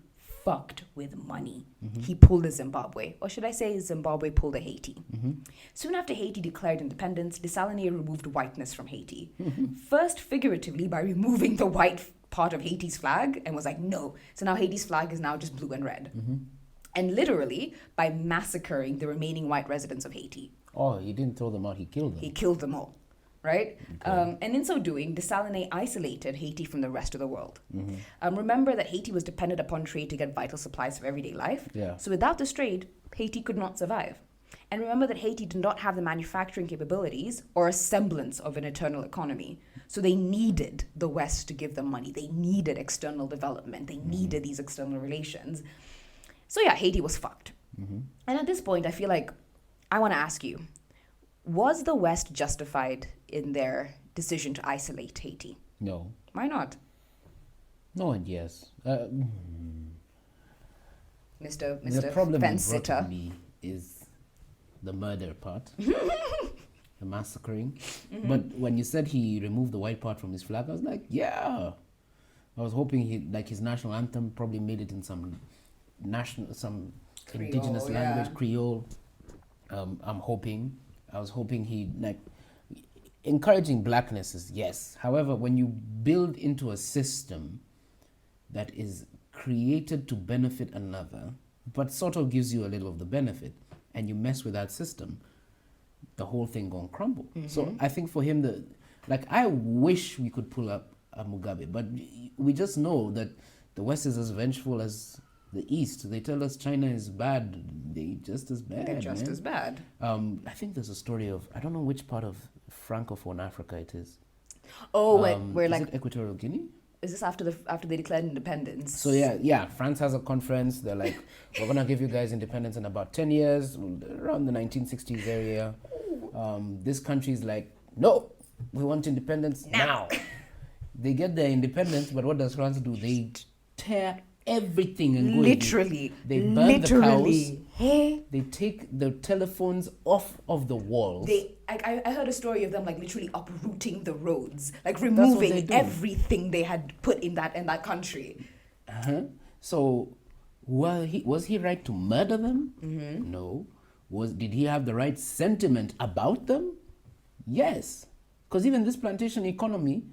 fucked with money. He pulled a Zimbabwe, or should I say Zimbabwe pulled a Haiti. Soon after Haiti declared independence, Dessalines removed whiteness from Haiti. First figuratively by removing the white part of Haiti's flag, and was like, no. So now Haiti's flag is now just blue and red. And literally by massacring the remaining white residents of Haiti. Oh, he didn't throw them out, he killed them. He killed them all. Right? Okay. And in so doing, Dessalines isolated Haiti from the rest of the world. Remember that Haiti was dependent upon trade to get vital supplies for everyday life. Yeah. So without this trade, Haiti could not survive. And remember that Haiti did not have the manufacturing capabilities or a semblance of an eternal economy. So they needed the West to give them money. They needed external development. They needed these external relations. So yeah, Haiti was fucked. And at this point, I feel like I want to ask you, was the West justified in their decision to isolate Haiti? No. Why not? No and yes. Mr. The problem Fence you brought to Sitter. me is the murder part, the massacring. But when you said he removed the white part from his flag, I was like, yeah. I was hoping his national anthem probably made it in some Creole, indigenous language, yeah. Creole. I was hoping he encouraging blackness is yes. However, when you build into a system that is created to benefit another, but sort of gives you a little of the benefit, and you mess with that system, the whole thing gonna crumble. So I think for him, I wish we could pull up a Mugabe, but we just know that the West is as vengeful as the East. They tell us China is bad. They're just as bad. They're just as bad. I think there's a story of, I don't know which part of Francophone Africa it is. Oh, where is like it Equatorial Guinea? is this after they declared independence? So yeah, France has a conference. They're like, we're gonna give you guys independence in about 10 years, around the 1960s area. This country's like, no, we want independence now. They get their independence, but what does France do? They tear everything and go. Literally. They burn the cows. Hey. They take the telephones off of the walls. I heard a story of them like literally uprooting the roads, like what they removing do. everything they had put in that country. So, was he right to murder them? No. Did he have the right sentiment about them? Yes. Because even this plantation economy,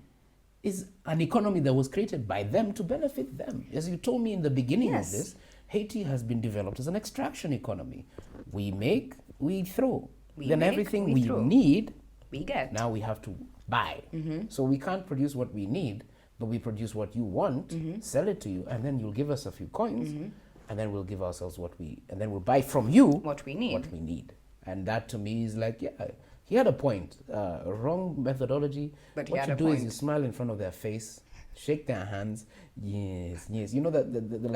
is an economy that was created by them to benefit them. As you told me in the beginning Yes. of this, Haiti has been developed as an extraction economy. We make, we throw. Then make, everything we we throw. need, We get. now we have to buy. So we can't produce what we need, but we produce what you want, sell it to you, and then you'll give us a few coins, and then we'll give ourselves and then we'll buy from you What we need. What we need. And that to me is like, yeah, he had a point. Wrong methodology. But he what had you a do is point. you smile in front of their face, shake their hands. Yes, yes. You know that the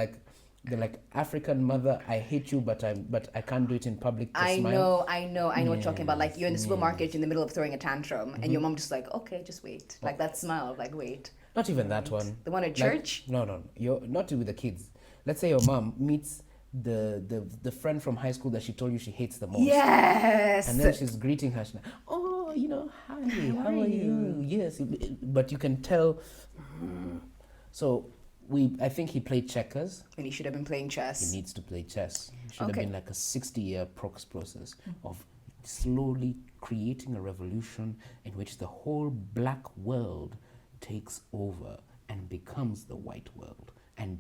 like African mother. I hate you, but I can't do it in public. To I smile. know what you're talking about. Like you're in the Yes, supermarket in the middle of throwing a tantrum, and your mom just like, okay, just wait. Like that smile, like wait. Not even that one. The one at Like, church? No. You're not with the kids. Let's say your mom meets the friend from high school that she told you she hates the most. Yes. And then she's greeting her. She's like, oh, hi, how are you? Yes, but you can tell. So I think he played checkers. And he should have been playing chess. He needs to play chess. It should Okay. have been like a 60-year process of slowly creating a revolution in which the whole black world takes over and becomes the white world and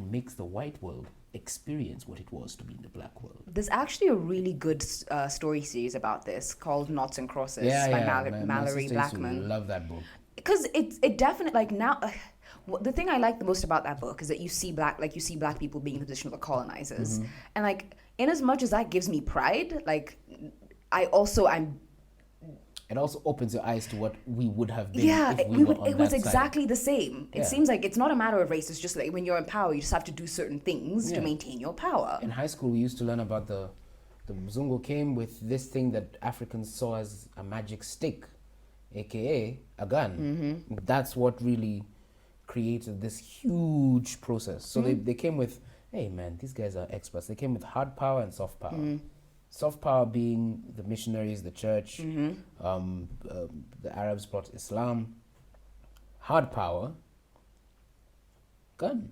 makes the white world experience what it was to be in the black world. There's actually a really good story series about this called Knots and Crosses by My Mallory sister used to Blackman. love that book. Because it definitely like now. The thing I like the most about that book is that you see black people being in the position of the colonizers, and like in as much as that gives me pride, like I'm It also opens your eyes to what we would have been if it, we were on it was that side. exactly the same. It Yeah. seems like it's not a matter of race. It's just like when you're in power, you just have to do certain things to Yeah. maintain your power. In high school, we used to learn about the Mzungu came with this thing that Africans saw as a magic stick, aka a gun. That's what really created this huge process. So they came with, hey man, these guys are experts. They came with hard power and soft power. Soft power being the missionaries, the church, the Arabs brought Islam. Hard power, gun.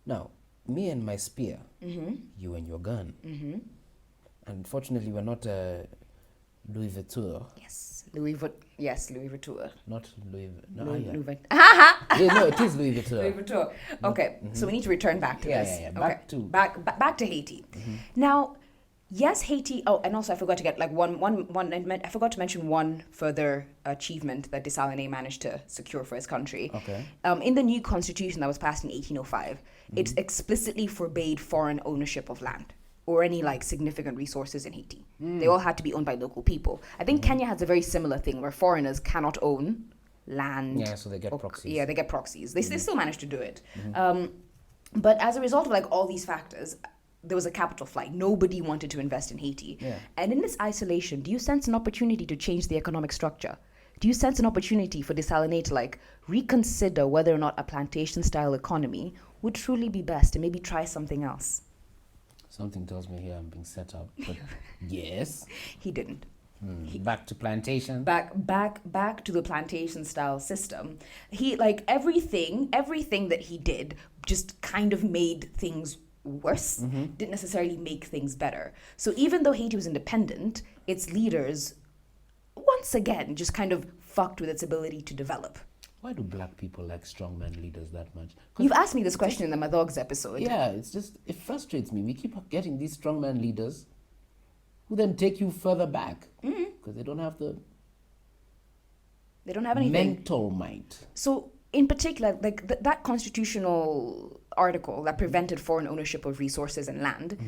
Now, me and my spear, you and your gun. Unfortunately, we're not Louis Vuitton. Yes, Louis Vuitton. Not Louis Vuitton. No, Louis yeah. Vuitton. Yeah, no, it is Louis Vuitton. Louis Vuitton. Okay, so we need to return back to Yeah, this. yeah, Okay. back to- back to Haiti. Now, yes, Haiti. Oh, and also I forgot to get like I forgot to mention one further achievement that Dessalines managed to secure for his country. Okay. In the new constitution that was passed in 1805, it explicitly forbade foreign ownership of land or any like significant resources in Haiti. They all had to be owned by local people. I think Kenya has a very similar thing where foreigners cannot own land. Yeah, so they get proxies. Yeah, they get proxies. They still manage to do it. But as a result of like all these factors, there was a capital flight. Nobody wanted to invest in Haiti. Yeah. And in this isolation, do you sense an opportunity to change the economic structure? Do you sense an opportunity for Dessalines to like reconsider whether or not a plantation style economy would truly be best and maybe try something else? Something tells me here I'm being set up, but yes. He didn't. Back to plantation. Back to the plantation style system. He like everything that he did just kind of made things worse, didn't necessarily make things better. So even though Haiti was independent, its leaders once again just kind of fucked with its ability to develop. Why do black people like strongman leaders that much? 'Cause You've asked me this question in the Madogs episode. yeah, it frustrates me. We keep getting these strongman leaders who then take you further back because they don't have the They don't have anything. mental might. So, in particular, like that constitutional article that prevented foreign ownership of resources and land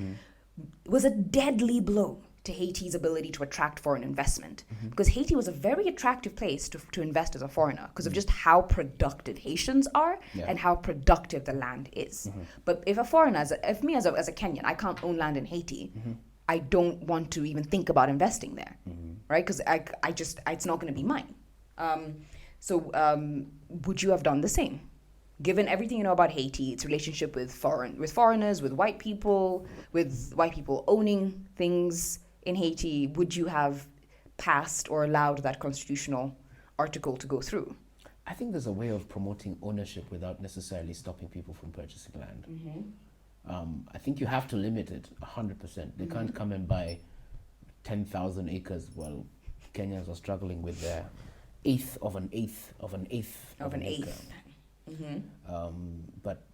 was a deadly blow to Haiti's ability to attract foreign investment. Because Haiti was a very attractive place to invest as a foreigner because of just how productive Haitians are Yeah. and how productive the land is. But if a foreigner, if me as a Kenyan, I can't own land in Haiti, I don't want to even think about investing there, right? Because it's not going to be mine. So would you have done the same? Given everything you know about Haiti, its relationship with foreigners, with white people owning things in Haiti, would you have passed or allowed that constitutional article to go through? I think there's a way of promoting ownership without necessarily stopping people from purchasing land. I think you have to limit it 100%. They can't come and buy 10,000 acres while Kenyans are struggling with their eighth of an eighth of an eighth Of an acre. eighth. But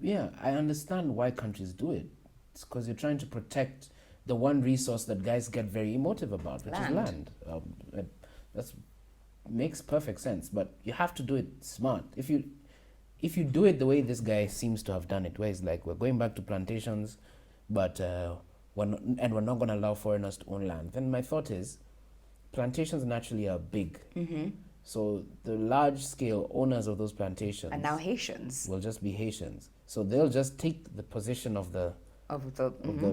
yeah, I understand why countries do it. It's because you're trying to protect the one resource that guys get very emotive about, which is land. That makes perfect sense, but you have to do it smart. If you do it the way this guy seems to have done it, where it's like we're going back to plantations, but we're not going to allow foreigners to own land, then my thought is plantations naturally are big. So the large-scale owners of those plantations And now Haitians. will just be Haitians. So they'll just take the position of the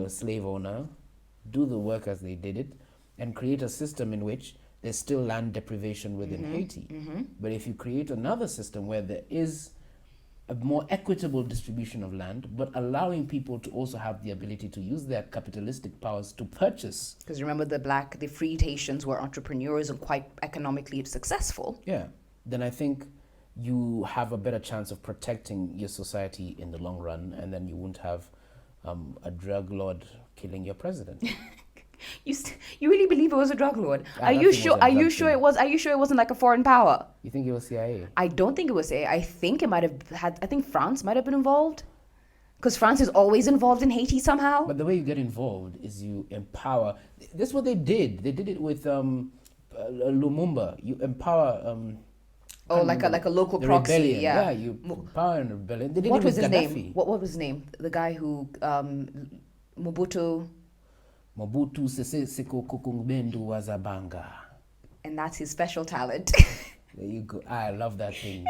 slave owner, do the work as they did it, and create a system in which there's still land deprivation within Haiti. But if you create another system where there is a more equitable distribution of land, but allowing people to also have the ability to use their capitalistic powers to purchase. Because remember, the freed Haitians were entrepreneurs and quite economically successful. Yeah. Then I think you have a better chance of protecting your society in the long run, and then you won't have a drug lord killing your president. You really believe it was a drug lord? Yeah, Are that you thing sure? was a Are you drug sure thing. it was? Are you sure it wasn't like a foreign power? You think it was CIA? I don't think it was CIA. I think it might have had. I think France might have been involved, because France is always involved in Haiti somehow. But the way you get involved is you empower. That's what they did. They did it with Lumumba. You empower. like a local the proxy. rebellion. Yeah. You empower a rebellion. They did What it was with his Gaddafi. name? What was his name? The guy who Mobutu, Mobutu Sese Seko Kukumbendu Wazabanga. and that's his special talent. There you go. I love that thing.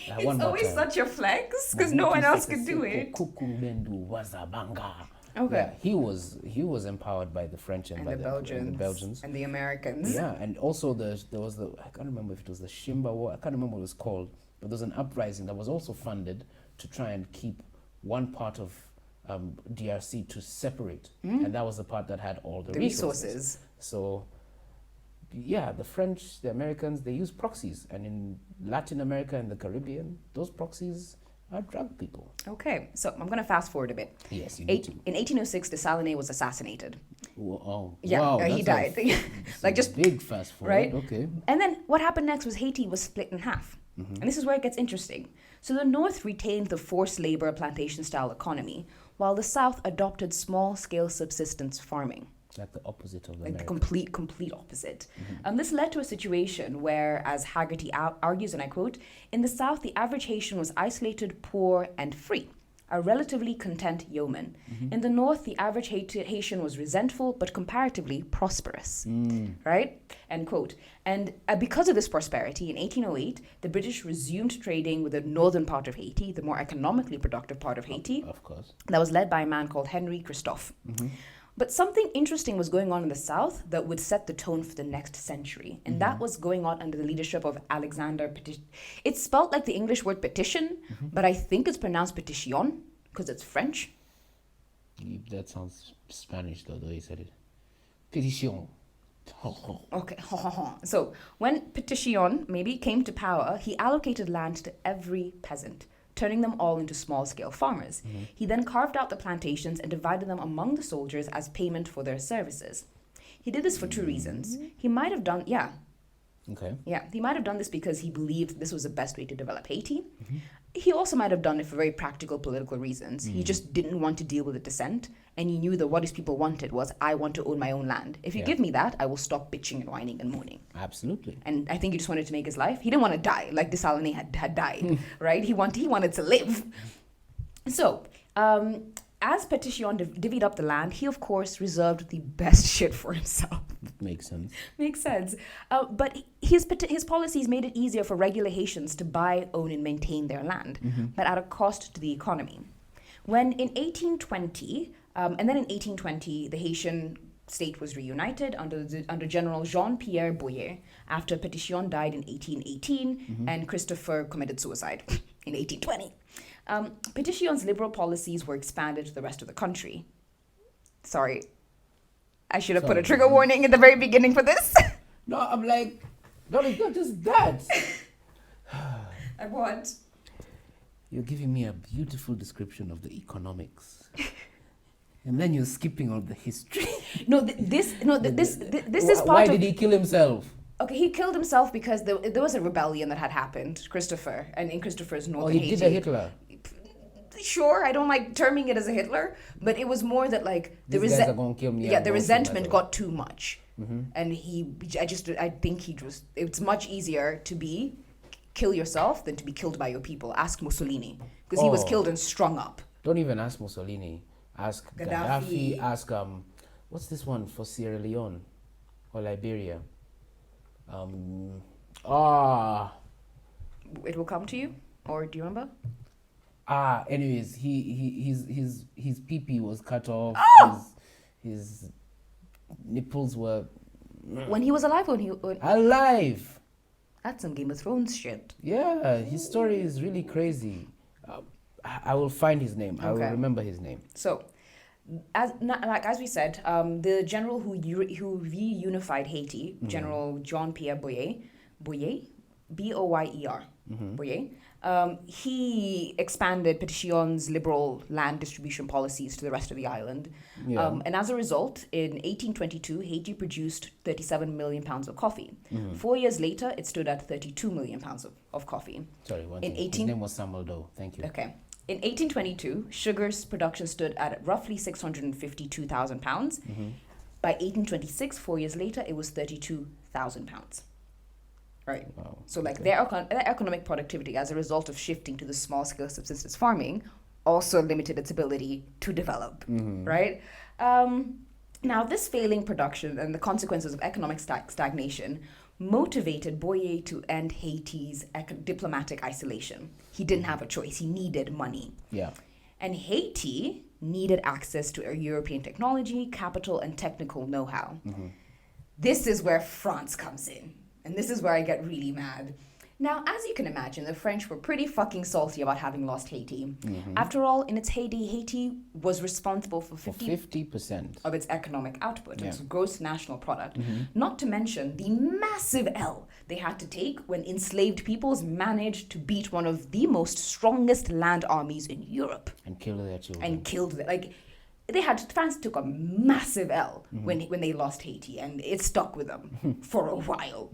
It's always such a flex because no one else could do it. Kukumbendu Wazabanga. Okay. Yeah, he was empowered by the French and, And by the Belgians. And the Americans. Yeah, and also there was I can't remember if it was the Shimba War. I can't remember what it was called, but there was an uprising that was also funded to try and keep one part of DRC to separate, and that was the part that had all the resources. So, yeah, the French, the Americans, they use proxies, and in Latin America and the Caribbean, those proxies are drug people. Okay, so I'm going to fast forward a bit. Yes, you need to. In 1806, Dessalines was assassinated. Yeah, wow, he died. Like just big fast forward. Right? Okay. And then what happened next was Haiti was split in half. And this is where it gets interesting. So the North retained the forced labor plantation-style economy, while the South adopted small-scale subsistence farming. Like the opposite of Like America. the complete opposite. This led to a situation where, as Haggerty argues, and I quote, in the South, the average Haitian was isolated, poor, and free, a relatively content yeoman. In the North, the average Haitian was resentful, but comparatively prosperous, right? End quote. And because of this prosperity, in 1808, the British resumed trading with the northern part of Haiti, the more economically productive part of Haiti. Of course. That was led by a man called Henry Christophe. But something interesting was going on in the South that would set the tone for the next century. And that was going on under the leadership of Alexander Petition. It's spelled like the English word petition, but I think it's pronounced petition because it's French. That sounds Spanish, though, the way you said it. Petition. Okay. So when Petition maybe came to power, he allocated land to every peasant, turning them all into small-scale farmers. He then carved out the plantations and divided them among the soldiers as payment for their services. He did this for two reasons. He might have done, he might have done this because he believed this was the best way to develop Haiti. He also might have done it for very practical political reasons. He just didn't want to deal with the dissent, and he knew that what his people wanted was, I want to own my own land. If you give me that, I will stop bitching and whining and moaning. Absolutely. And I think he just wanted to make his life. He didn't want to die like Dessalines had died, right? He wanted to live. So, as Petition divvied up the land, he of course reserved the best shit for himself. Makes sense. Makes sense. But his policies made it easier for regular Haitians to buy, own, and maintain their land, but at a cost to the economy. When in 1820, and then in 1820, the Haitian state was reunited under General Jean-Pierre Boyer after Petition died in 1818 and Christopher committed suicide in 1820. Petition's liberal policies were expanded to the rest of the country. Sorry, I should have put a trigger warning in the very beginning for this. No, I'm like, no, it's not just that. I want. You're giving me a beautiful description of the economics. And then you're skipping all the history. This is part Why of... did he kill himself? Okay, he killed himself because there was a rebellion that had happened, Christopher, and in Christopher's northern he Haiti. did a Hitler. Sure, I don't like terming it as a Hitler, but it was more that like These guys are gonna kill me. the resentment got too much, and I think it's much easier to kill yourself than to be killed by your people. Ask Mussolini, because he was killed and strung up. Don't even ask Mussolini. Ask Gaddafi. Ask what's this one for Sierra Leone or Liberia? It will come to you, or do you remember? Anyways, his pee-pee was cut off. His nipples were when he was alive. Alive. That's some Game of Thrones shit. Yeah, his story is really crazy. I will find his name. I will remember his name. So, as we said, the general who reunified Haiti, General Jean-Pierre Boyer, Boyer, Boyer, he expanded Pétion's liberal land distribution policies to the rest of the island. Yeah. And as a result, in 1822, Haiti produced 37 million pounds of coffee. 4 years later, it stood at 32 million pounds of coffee. Sorry, his name was Samuel Doe. Thank you. Okay. In 1822, sugar's production stood at roughly 652,000 pounds. By 1826, 4 years later, it was 32,000 pounds. Right. Wow. So like their economic productivity as a result of shifting to the small scale subsistence farming also limited its ability to develop. Right. Now this failing production and the consequences of economic stagnation motivated Boyer to end Haiti's diplomatic isolation. He didn't have a choice. He needed money. Yeah. And Haiti needed access to European technology, capital, and technical know-how. This is where France comes in. And this is where I get really mad. Now, as you can imagine, the French were pretty fucking salty about having lost Haiti. After all, in its heyday, Haiti was responsible for 50% of its economic output, its gross national product. Not to mention the massive L they had to take when enslaved peoples managed to beat one of the most strongest land armies in Europe. And kill their children. France took a massive L when they lost Haiti, and it stuck with them for a while.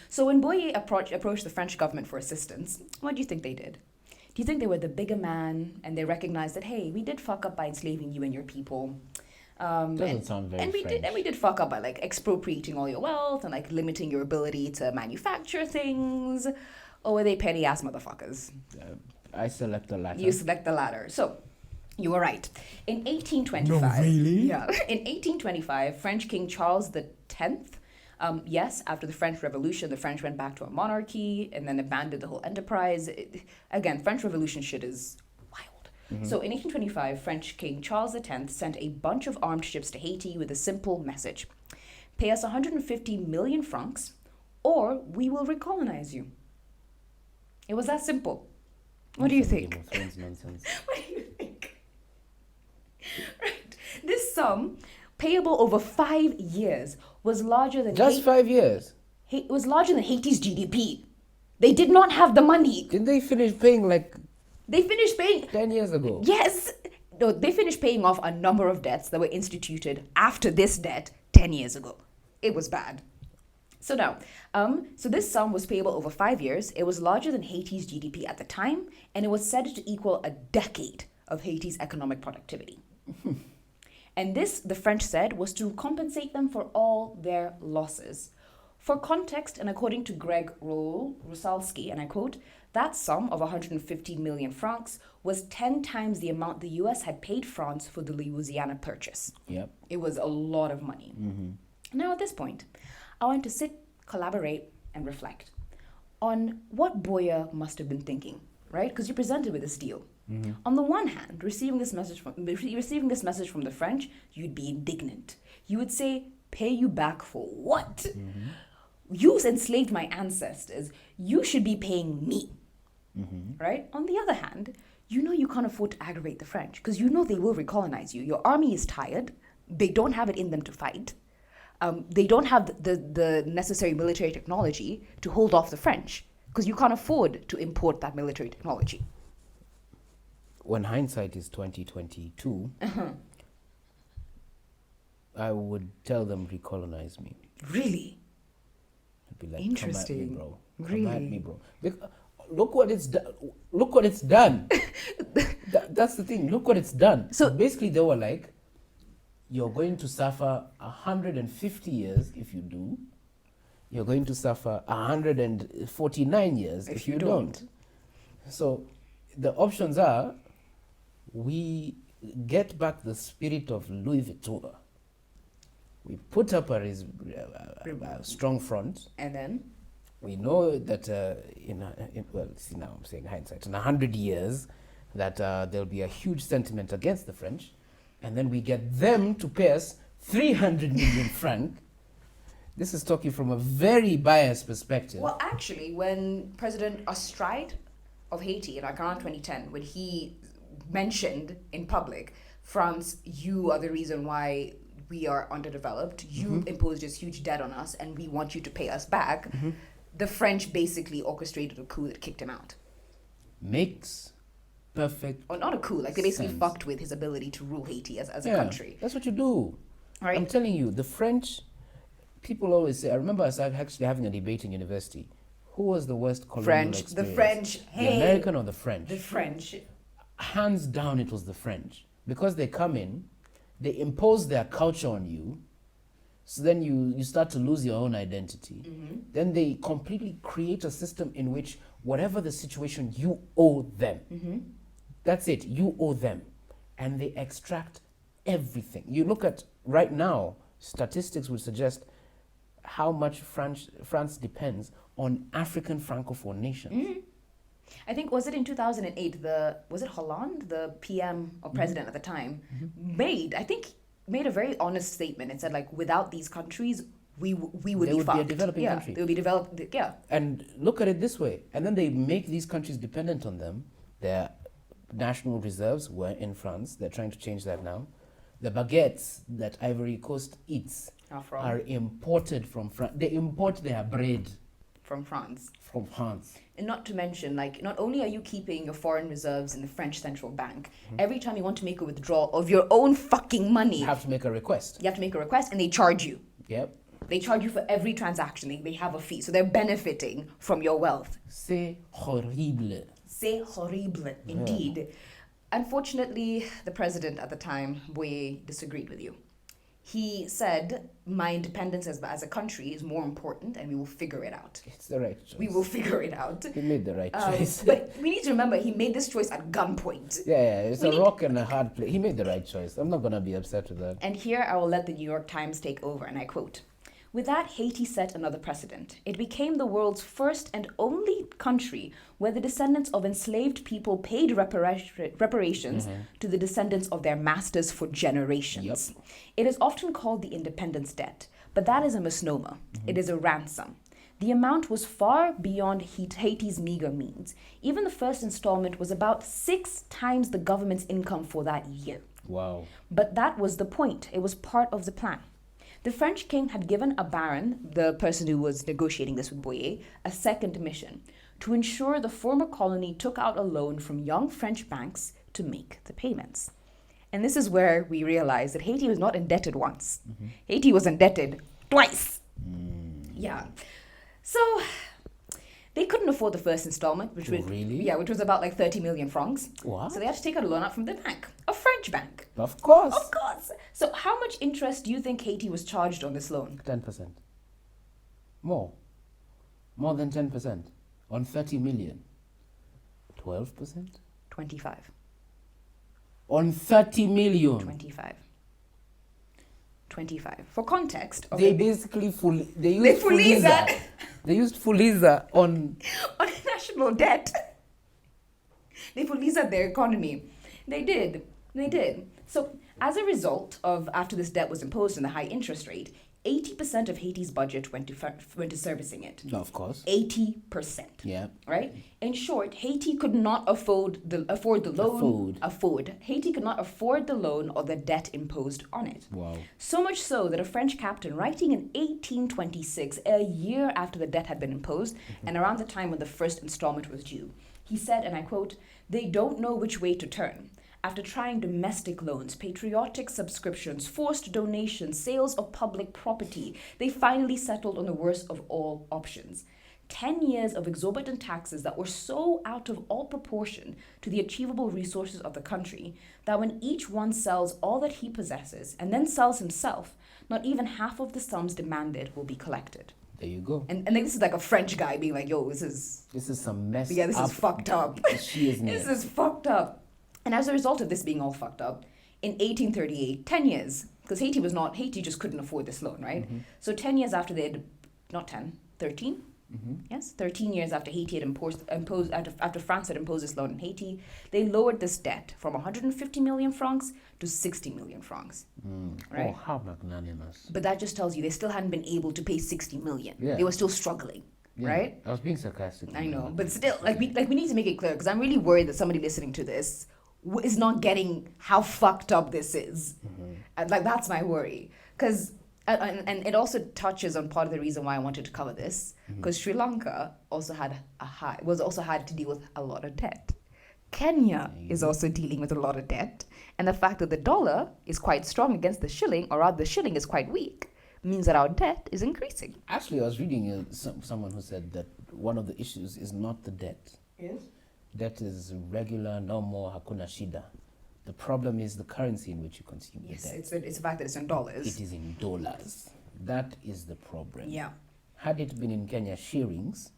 So when Boyer approached the French government for assistance, what do you think they did? Do you think they were the bigger man and they recognized that, hey, we did fuck up by enslaving you and your people? Doesn't sound very French. We did fuck up by like expropriating all your wealth and like limiting your ability to manufacture things. Or were they petty ass motherfuckers? I select the latter. You select the latter. So you were right. In 1825. No, really? Yeah. In 1825, French King Charles X. Yes, after the French Revolution, the French went back to a monarchy and then abandoned the whole enterprise. Again, French Revolution shit is wild. So in 1825, French King Charles X sent a bunch of armed ships to Haiti with a simple message. Pay us 150 million francs or we will recolonize you. It was that simple. What do you think? Nonsense. What do you think? Right. This sum, payable over 5 years, was larger than... Just 5 years? It was larger than Haiti's GDP. They did not have the money. Didn't they finish paying They finished paying... 10 years ago? Yes. No, they finished paying off a number of debts that were instituted after this debt 10 years ago. It was bad. So now, so this sum was payable over 5 years. It was larger than Haiti's GDP at the time, and it was said to equal a decade of Haiti's economic productivity. And this, the French said, was to compensate them for all their losses. For context, and according to Greg Rusalski, and I quote, that sum of 150 million francs was 10 times the amount the US had paid France for the Louisiana Purchase. Yep. It was a lot of money. Now at this point, I want to sit, collaborate, and reflect on what Boyer must have been thinking, right? Because you're presented with this deal. On the one hand, receiving this message from the French, you'd be indignant. You would say, pay you back for what? You enslaved my ancestors. You should be paying me, right? On the other hand, you know you can't afford to aggravate the French because you know they will recolonize you. Your army is tired. They don't have it in them to fight. They don't have the necessary military technology to hold off the French because you can't afford to import that military technology. When hindsight is 2022, I would tell them recolonize me. Really? I'd be like, Interesting. Come Really? at me, bro. Look what it's done. Look what it's done. That's the thing. Look what it's done. So- So basically, they were like, you're going to suffer 150 years if you do. You're going to suffer 149 years if you don't. So the options are, we get back the spirit of Louverture. We put up a strong front. And then? We know that now I'm saying hindsight, in 100 years, that there'll be a huge sentiment against the French, and then we get them to pay us 300 million franc. This is talking from a very biased perspective. Well, actually, when President Astride of Haiti in around 2010, when he mentioned in public, France, you are the reason why we are underdeveloped, you imposed this huge debt on us, and we want you to pay us back, the French basically orchestrated a coup that kicked him out. Makes perfect Or not a coup, like they basically sense. fucked with his ability to rule Haiti as a country. That's what you do. Right? I'm telling you, the French, people always say, I remember us actually having a debate in university. Who was the worst colonial French, experience? the French, The American or the French? The French. Hands down, it was the French. Because they come in, they impose their culture on you, so then you start to lose your own identity. Then they completely create a system in which whatever the situation, you owe them. That's it, you owe them. And they extract everything. You look at, right now, statistics would suggest how much France depends on African Francophone nations. I think, was it in 2008, was it Hollande, the PM or president at the time, made a very honest statement and said, like, without these countries, we would They be would be a fucked. developing country. They would be developed, yeah. And look at it this way. And then they make these countries dependent on them. Their national reserves were in France. They're trying to change that now. The baguettes that Ivory Coast eats are imported from France. They import their bread From France. from France. And not to mention, like, not only are you keeping your foreign reserves in the French central bank, every time you want to make a withdrawal of your own fucking money, You have to make a request. you have to make a request and they charge you. Yep. They charge you for every transaction. They have a fee. So they're benefiting from your wealth. C'est horrible. C'est horrible, indeed. Unfortunately, the president at the time, Boye, disagreed with you. He said, my independence as a country is more important and we will figure it out. It's the right choice. We will figure it out. He made the right choice. But we need to remember, he made this choice at gunpoint. Yeah, it's a rock and a hard place. He made the right choice. I'm not going to be upset with that. And here I will let the New York Times take over, and I quote, "With that, Haiti set another precedent. It became the world's first and only country where the descendants of enslaved people paid reparations to the descendants of their masters for generations. It is often called the independence debt, but that is a misnomer. It is a ransom. The amount was far beyond Haiti's meager means. Even the first installment was about 6 times the government's income for that year. Wow. But that was the point. It was part of the plan. The French king had given a baron, the person who was negotiating this with Boye, a second mission to ensure the former colony took out a loan from young French banks to make the payments. And this is where we realize that Haiti was not indebted once. Haiti was indebted twice. Yeah. So they couldn't afford the first installment, which was which was about like 30 million francs. What? So they had to take a loan out from the bank, a French bank. Of course. Of course. So how much interest do you think Haiti was charged on this loan? 10%. More than 10%. On 30 million. 12%? 25. On 30 million. 25. 25. For context, They okay, basically they used They Fuliza. They used Fuliza on on national debt, they Fuliza their economy. They did. So as a result of, after this debt was imposed and the high interest rate, 80% of Haiti's budget went to servicing it. of course. 80%. Yeah. Right? In short, Haiti could not afford the loan. Haiti could not afford the loan or the debt imposed on it. Wow. So much so that a French captain, writing in 1826, a year after the debt had been imposed, and around the time when the first installment was due, he said, and I quote, "They don't know which way to turn. after trying domestic loans, patriotic subscriptions, forced donations, sales of public property, they finally settled on the worst of all options. 10 years of exorbitant taxes that were so out of all proportion to the achievable resources of the country that when each one sells all that he possesses and then sells himself, not even half of the sums demanded will be collected. There you go. And this is like a French guy being like, yo, this is some mess. yeah, this up. is fucked up. This is fucked up. And as a result of this being all fucked up, in 1838, 10 years, because Haiti just couldn't afford this loan, right? So 10 years after they had, not 10, 13? Yes, 13 years after Haiti had after France had imposed this loan in Haiti, they lowered this debt from 150 million francs to 60 million francs. Right? Oh, how magnanimous. But that just tells you they still hadn't been able to pay 60 million. Yeah. They were still struggling. Yeah, right? I was being sarcastic. I know, but still, we need to make it clear because I'm really worried that somebody listening to this is not getting how fucked up this is. And that's my worry, because and it also touches on part of the reason why I wanted to cover this, because Sri Lanka also had had to deal with a lot of debt. Kenya is also dealing with a lot of debt, and the fact that the dollar is quite strong against the shilling, or rather the shilling is quite weak, means that our debt is increasing. Actually, I was reading someone who said that one of the issues is not the debt. Yes. Debt is regular, no more, hakuna shida. The problem is the currency in which you consume the debt. It's the fact that it's in dollars. It is in dollars. That is the problem. Yeah. Had it been in Kenya shillings,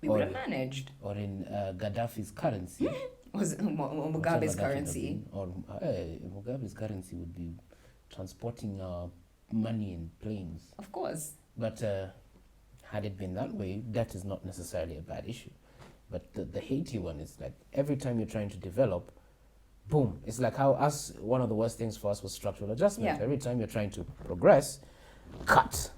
We would have managed. or in Gaddafi's currency, Was whatever Mugabe's that would have currency. been, or Mugabe's currency would be transporting money in planes. Of course. But had it been that way, debt is not necessarily a bad issue. But the Haiti one is like every time you're trying to develop, boom. It's like how one of the worst things for us was structural adjustment. Yeah. Every time you're trying to progress, cut.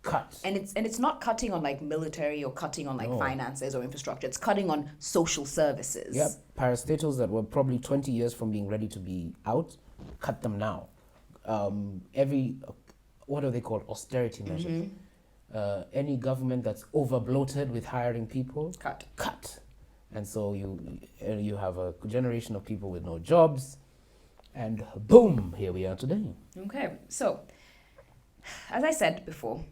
Cut. And it's not cutting on like military or cutting on like No. finances or infrastructure. It's cutting on social services. Yep. Parastatals that were probably 20 years from being ready to be out, cut them now. What are they called? Austerity measures. Any government that's over bloated with hiring people, cut. And so you have a generation of people with no jobs, and boom, here we are today. Okay, so as I said before,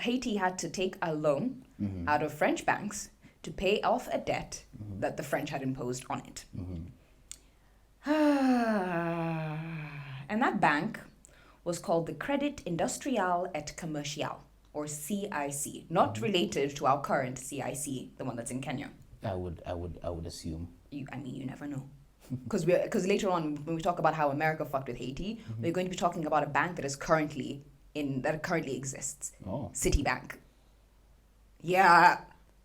Haiti had to take a loan out of French banks to pay off a debt that the French had imposed on it. And that bank was called the Crédit Industriel et Commercial, or CIC, not related to our current CIC, the one that's in Kenya. I would assume. You never know. Because later on, when we talk about how America fucked with Haiti, we're going to be talking about a bank that currently exists. Oh. Citibank. Yeah.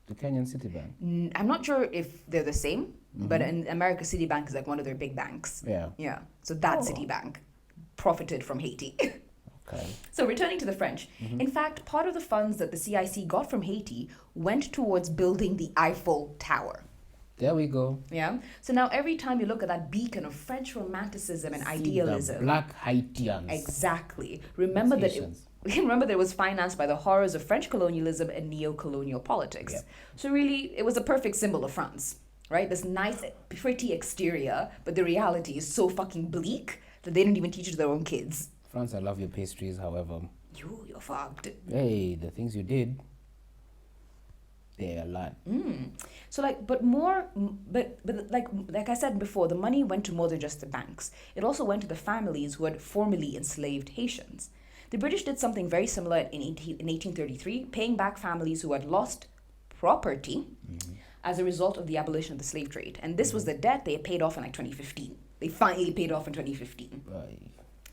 The Kenyan City Bank. I'm not sure if they're the same, but in America, Citibank is like one of their big banks. Yeah. Yeah. So that Citibank profited from Haiti. Okay. So returning to the French, in fact, part of the funds that the CIC got from Haiti went towards building the Eiffel Tower. There we go. Yeah. So now every time you look at that beacon of French romanticism and See idealism, the black Haitians. exactly. Remember that it was financed by the horrors of French colonialism and neo-colonial politics. Yep. So really, it was a perfect symbol of France, right? This nice, pretty exterior, but the reality is so fucking bleak that they didn't even teach it to their own kids. France, I love your pastries, however. You're fucked. Hey, the things you did, they're a lot. So like I said before, the money went to more than just the banks. It also went to the families who had formerly enslaved Haitians. The British did something very similar in 1833, paying back families who had lost property as a result of the abolition of the slave trade. And this was the debt they had paid off in like 2015. They finally paid off in 2015. Right.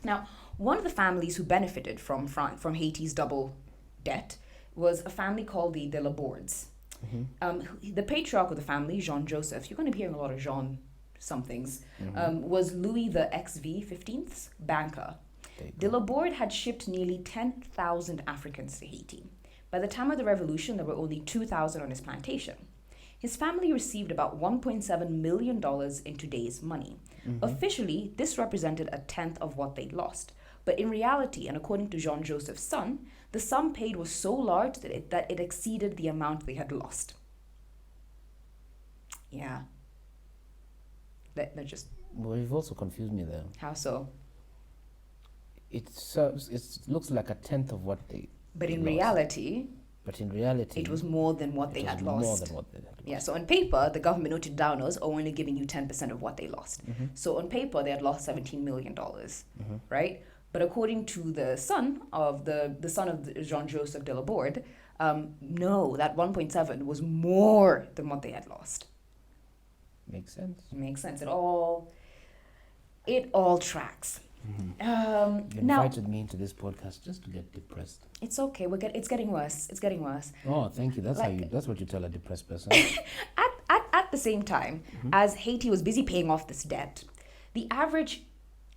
Now, one of the families who benefited from Haiti's double debt was a family called the De La Bordes. The patriarch of the family, Jean Joseph, you're going to be hearing a lot of Jean somethings, was Louis the XV-15th's banker. De La Borde had shipped nearly 10,000 Africans to Haiti. By the time of the revolution, there were only 2,000 on his plantation. His family received about $1.7 million in today's money. Officially, this represented a tenth of what they'd lost. But in reality, and according to Jean Joseph's son, the sum paid was so large that it exceeded the amount they had lost. Yeah. They're just Well, you've also confused me there. how so? It serves. It looks like a tenth of what they. But in lost. reality, But in reality, it was more than what it they was had more lost. than what they had lost. Yeah, so on paper, the government noted down as only giving you 10% of what they lost. Mm-hmm. So on paper, they had lost $17 million, right? But according to the son of the son of Jean-Joseph de la Borde, no, that 1.7 was more than what they had lost. Makes sense. Makes sense. It all tracks. You Now invited me into this podcast just to get depressed. it's okay. It's getting worse. It's getting worse. Oh, thank you. That's how Like- you. That's what you tell a depressed person. At the same time, as Haiti was busy paying off this debt, the average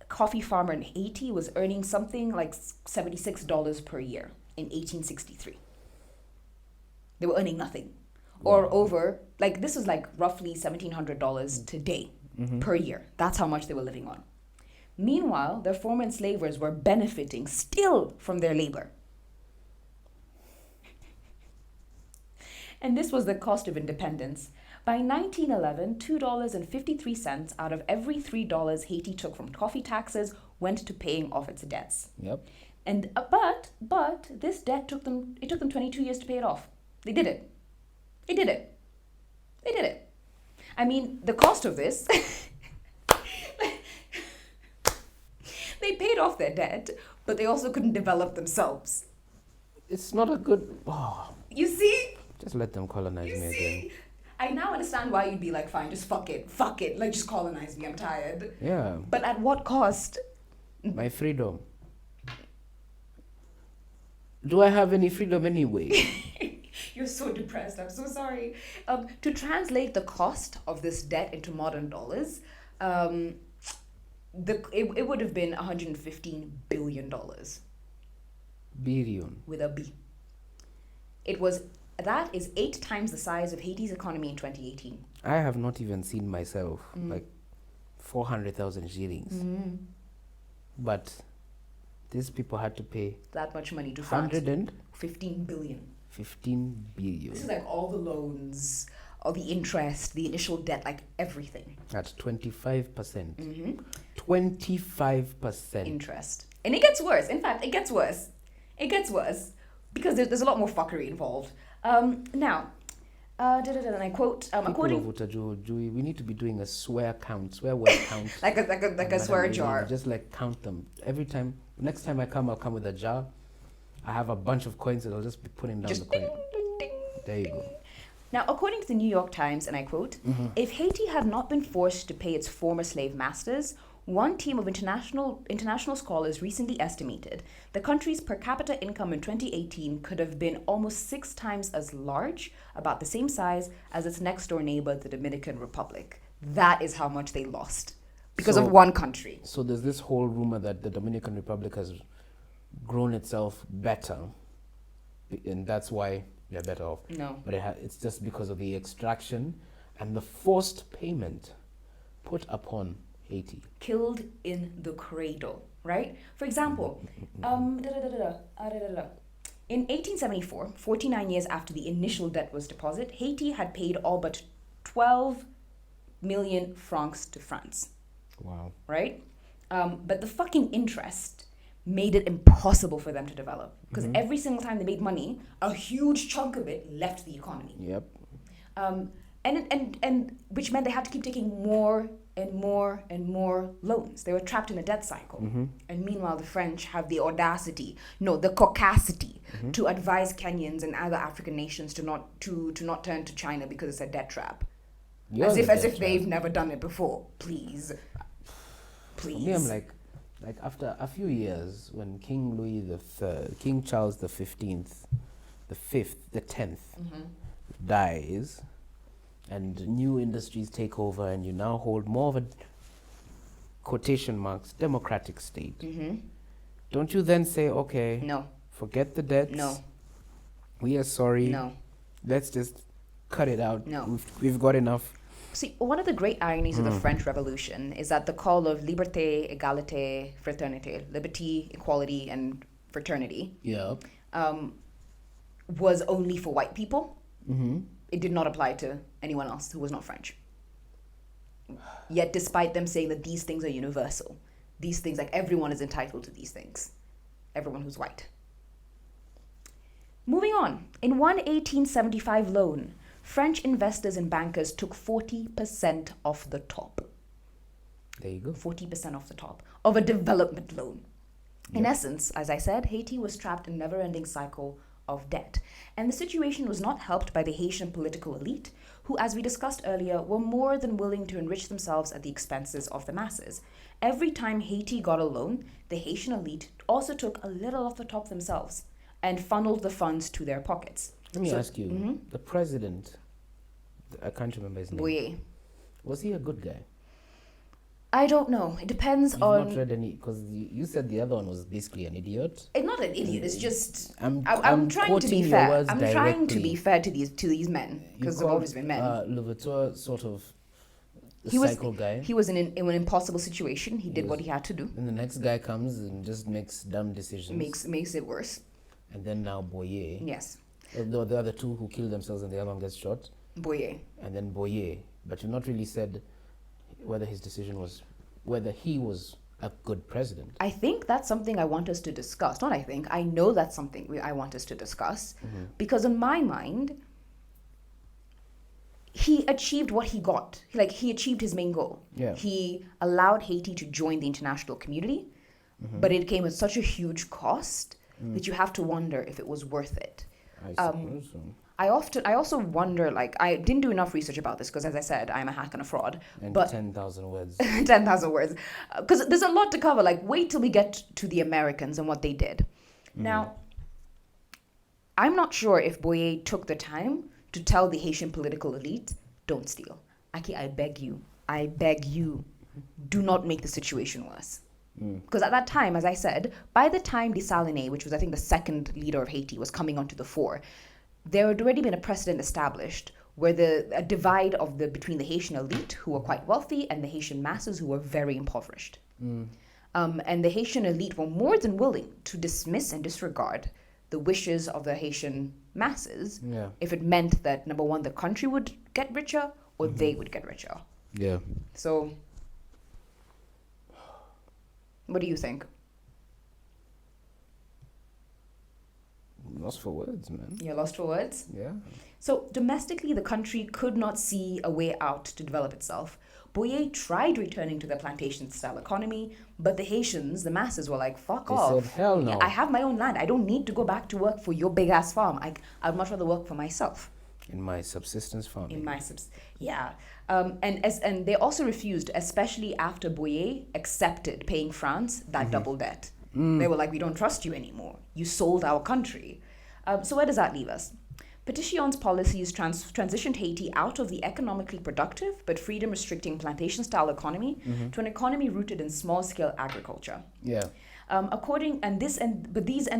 coffee farmer in Haiti was earning something like $76 per year in 1863. They were earning nothing. Or over, like, this was like roughly $1,700 today per year. That's how much they were living on. Meanwhile, their former enslavers were benefiting still from their labor. And this was the cost of independence. By 1911, $2.53 out of every $3 Haiti took from coffee taxes went to paying off its debts. Yep. And but this debt took them 22 years to pay it off. They did it. They did it. They did it. I mean, the cost of this they paid off their debt, but they also couldn't develop themselves. It's not a good. Oh, You see? just let them colonize You me again. see? I now understand why you'd be like, fine, just fuck it, like just colonize me, I'm tired. Yeah. But at what cost? My freedom. Do I have any freedom anyway? You're so depressed, I'm so sorry. To translate the cost of this debt into modern dollars, it would have been $115 billion Billion. with a B. That is 8 times the size of Haiti's economy in 2018. I have not even seen myself like 400,000 shillings. But these people had to pay That much money to France. 115 $15 billion. billion. This is like all the loans, all the interest, the initial debt, like everything. At 25%. 25%. Interest. And it gets worse. In fact, it gets worse. It gets worse because there's a lot more fuckery involved. Now, and I quote, People according... of Utajo, we need to be doing a swear word count. like a swear Madam, jar. Just like count them. Every time, next time I come, I'll come with a jar. I have a bunch of coins that I'll just be putting down Just the coin. ding, ding, ding. There you go. Now, according to the New York Times, and I quote, if Haiti had not been forced to pay its former slave masters, one team of international scholars recently estimated the country's per capita income in 2018 could have been almost 6 times as large, about the same size as its next door neighbor, the Dominican Republic. That is how much they lost because of one country. So there's this whole rumor that the Dominican Republic has grown itself better, and that's why they're better off. No. But it's just because of the extraction and the forced payment put upon Haiti. Killed in the cradle, right? For example, in 1874, 49 years after the initial debt was deposited, Haiti had paid all but 12 million francs to France, Wow. right? But the fucking interest made it impossible for them to develop because every single time they made money, a huge chunk of it left the economy. Yep. And which meant they had to keep taking more and more and more loans. They were trapped in a debt cycle. And meanwhile, the French have the audacity, no, the caucasity to advise Kenyans and other African nations to not turn to China because it's a debt trap. You're As the if debt they've trap. never done it before. Please. For me, I'm like after a few years, when King Louis III, King Charles the 10th dies, and new industries take over, and you now hold more of a quotation marks democratic state. Don't you then say, okay, No. forget the debts? No. We are sorry. No. Let's just cut it out. No. We've got enough. See, one of the great ironies of the French Revolution is that the call of liberté, égalité, fraternité, liberty, equality, and fraternity, Yeah. was only for white people. It did not apply to anyone else who was not French. Yet despite them saying that these things are universal, these things, like everyone is entitled to these things, everyone who's white. Moving on, in one 1875 loan, French investors and bankers took 40% off the top. There you go. 40% off the top of a development loan. In essence, as I said, Haiti was trapped in a never-ending cycle of debt. And the situation was not helped by the Haitian political elite, who, as we discussed earlier, were more than willing to enrich themselves at the expenses of the masses. Every time Haiti got a loan, the Haitian elite also took a little off the top themselves and funneled the funds to their pockets. Let me ask you, the president, I can't remember his name. Boye. Was he a good guy? I don't know. It depends You've on... not read any, because you said the other one was basically an idiot. It's not an idiot. It's just I'm trying to quoting be your fair. words I'm trying to directly. be fair to these men because they've always been men. Louverture sort of a He was cycle guy. He was in an impossible situation. He did what he had to do. And the next guy comes and just makes dumb decisions. Makes it worse. And then now Boye. Yes, The other two who kill themselves and the other one gets shot. Boye. And then Boye. But you've not really said whether his decision was, whether he was a good president. I think that's something I want us to discuss. Not I think. I know that's something I want us to discuss. Because in my mind, he achieved what he got. He achieved his main goal. Yeah. He allowed Haiti to join the international community, but it came at such a huge cost that you have to wonder if it was worth it. I suppose so. I also wonder, I didn't do enough research about this because, as I said, I'm a hack and a fraud. And But 10,000 words. 10,000 words. Because there's a lot to cover. Wait till we get to the Americans and what they did. Now, I'm not sure if Boye took the time to tell the Haitian political elite, don't steal. Aki, I beg you, do not make the situation worse. Because at that time, as I said, by the time DESSALINES, which was I think the second leader of Haiti, was coming onto the fore, there had already been a precedent established where a divide between the Haitian elite, who were quite wealthy, and the Haitian masses, who were very impoverished. And the Haitian elite were more than willing to dismiss and disregard the wishes of the Haitian masses if it meant that, number one, the country would get richer or they would get richer. Yeah. So, what do you think? Lost for words, man. You're lost for words? Yeah. So, domestically, the country could not see a way out to develop itself. Boye tried returning to the plantation-style economy, but the Haitians, the masses, were like, fuck They off. said, hell no. I have my own land. I don't need to go back to work for your big-ass farm. I'd much rather work for myself. In my subsistence farming. In my yeah. And they also refused, especially after Boye accepted paying France that double debt. They were like, we don't trust you anymore. You sold our country. So where does that leave us? Petition's policies transitioned Haiti out of the economically productive but freedom-restricting plantation-style economy to an economy rooted in small-scale agriculture. Yeah.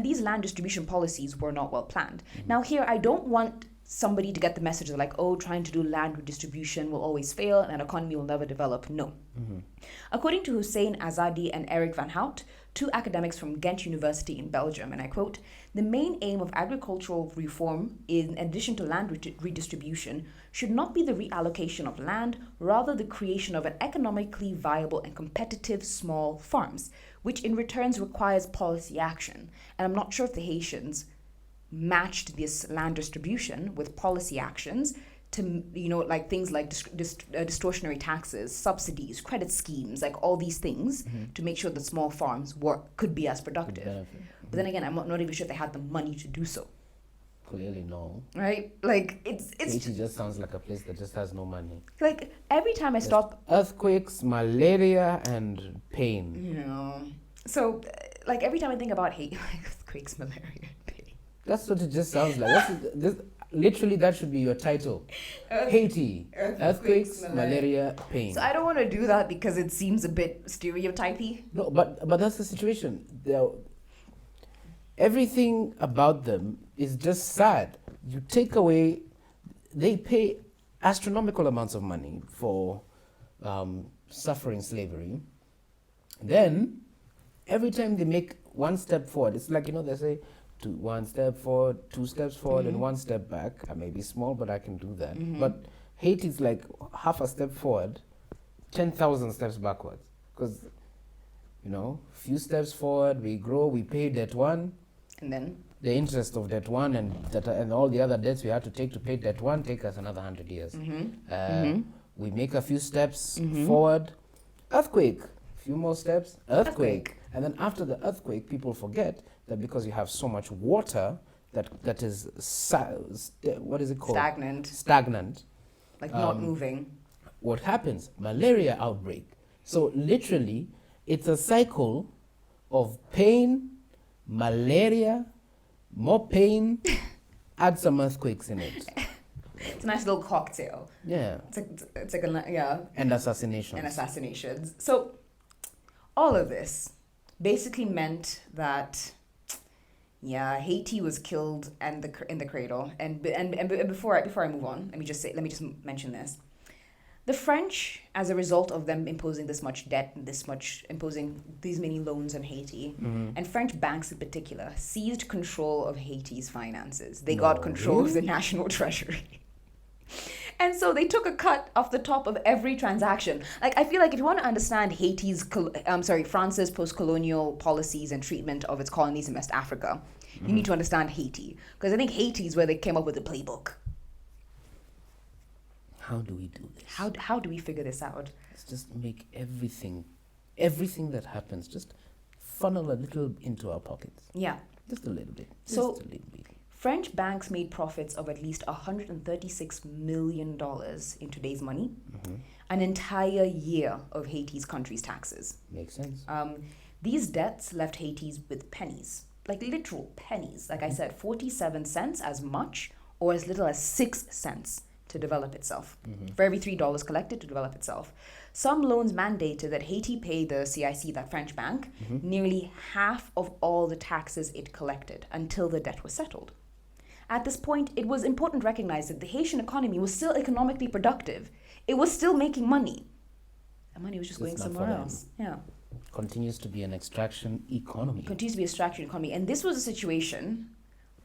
These land distribution policies were not well planned. Now here, I don't want somebody to get the message like, oh, trying to do land redistribution will always fail and an economy will never develop. No. According to Hussein Azadi and Eric Van Hout, two academics from Ghent University in Belgium, and I quote, the main aim of agricultural reform, in addition to land redistribution, should not be the reallocation of land, rather the creation of an economically viable and competitive small farms, which in returns requires policy action. And I'm not sure if the Haitians matched this land distribution with policy actions to, things like distortionary taxes, subsidies, credit schemes, all these things to make sure that small farms could be as productive. But then again, I'm not even sure if they had the money to do so. Clearly no. Right? It's Haiti just sounds like a place that just has no money. Every time I stop... Earthquakes, malaria, and pain. So, every time I think about Haiti, earthquakes, malaria, and pain. That's what it just sounds like. Literally, that should be your title. Haiti, earthquakes, malaria, pain. So I don't want to do that because it seems a bit stereotypy. No, but that's the situation. Everything about them is just sad. You take away, they pay astronomical amounts of money for suffering slavery. Then, every time they make one step forward, it's like, they say, one step forward, two steps forward, and one step back. I may be small, but I can do that. But Haiti's like half a step forward 10,000 steps backwards. Because, few steps forward, we grow, we pay debt one. And then? The interest of debt one and all the other debts we had to take to pay debt one take us another 100 years. We make a few steps forward, earthquake. Few more steps, earthquake. And then after the earthquake, people forget that because you have so much water that is, what is it called? Stagnant. Like not moving. What happens? Malaria outbreak. So literally, it's a cycle of pain, malaria, more pain, add some earthquakes in it. It's a nice little cocktail. Yeah. It's like a, yeah. And assassinations. So all of this basically meant that, Haiti was killed in the cradle. And before I move on, let me just mention this. The French, as a result of them imposing this much debt and imposing these many loans on Haiti, and French banks in particular, seized control of Haiti's finances. They got control of the national treasury. And so they took a cut off the top of every transaction. Like, I feel like if you want to understand France's post-colonial policies and treatment of its colonies in West Africa, you need to understand Haiti. Because I think Haiti is where they came up with the playbook. How do we do this? How do we figure this out? Let's just make everything that happens, just funnel a little into our pockets. Yeah. Just a little bit. French banks made profits of at least $136 million in today's money, an entire year of Haiti's country's taxes. Makes sense. These debts left Haiti with pennies, like literal pennies. Like I said, 47 cents as much or as little as 6 cents to develop itself. For every $3 collected to develop itself. Some loans mandated that Haiti pay the CIC, that French bank, nearly half of all the taxes it collected until the debt was settled. At this point, it was important to recognize that the Haitian economy was still economically productive. It was still making money. The money was just going somewhere else. Yeah. Continues to be an extraction economy. And this was a situation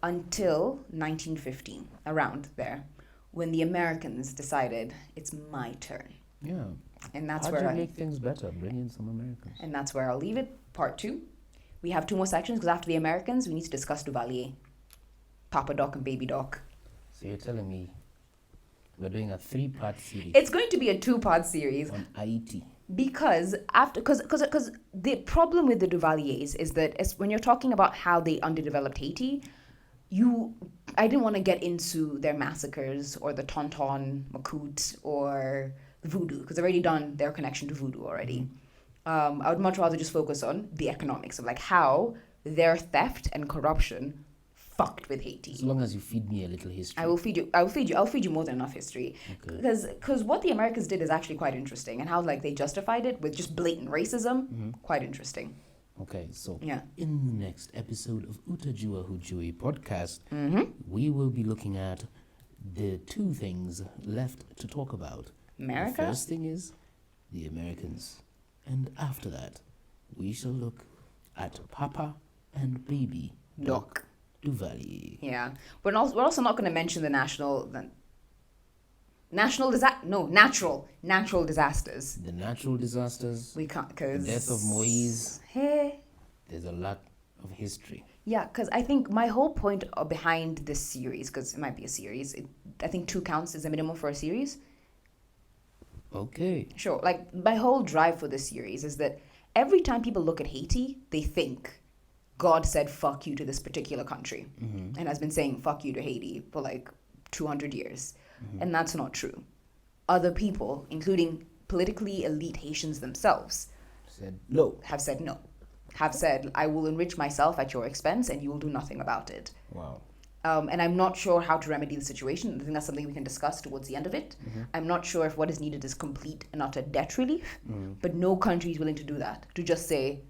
until 1915, around there, when the Americans decided it's my turn. Yeah. And that's How do you make things better? Bring in some Americans. And that's where I'll leave it. Part 2. We have 2 more sections because after the Americans, we need to discuss DUVALIER. Papa Doc and Baby Doc. So you're telling me we're doing a 3-part series? It's going to be a 2-part series. On Haiti. Because the problem with the DUVALIERs is that when you're talking about how they underdeveloped Haiti, I didn't want to get into their massacres or the Tonton, Méheut, or the voodoo, because I've already done their connection to voodoo already. I would much rather just focus on the economics of like how their theft and corruption fucked with Haiti. As long as you feed me a little history. I'll feed you more than enough history. Because what the Americans did is actually quite interesting, and how like they justified it with just blatant racism, quite interesting. Okay, so in the next episode of Utajua Hujui podcast, we will be looking at the 2 things left to talk about. America? The first thing is the Americans. And after that, we shall look at Papa and Baby Doc DUVALIER. Yeah. We're also not going to mention the natural disasters. The natural disasters. We can't, because... The death of Moise. Hey. There's a lot of history. Yeah, because I think my whole point behind this series, because it might be a series, I think 2 counts is the minimum for a series. Okay. Sure. Like, my whole drive for this series is that every time people look at Haiti, they think God said fuck you to this particular country and has been saying fuck you to Haiti for like 200 years. And that's not true. Other people, including politically elite Haitians themselves, have said no. Have said, I will enrich myself at your expense and you will do nothing about it. Wow. And I'm not sure how to remedy the situation. I think that's something we can discuss towards the end of it. I'm not sure if what is needed is complete and utter debt relief, but no country is willing to do that. To just say,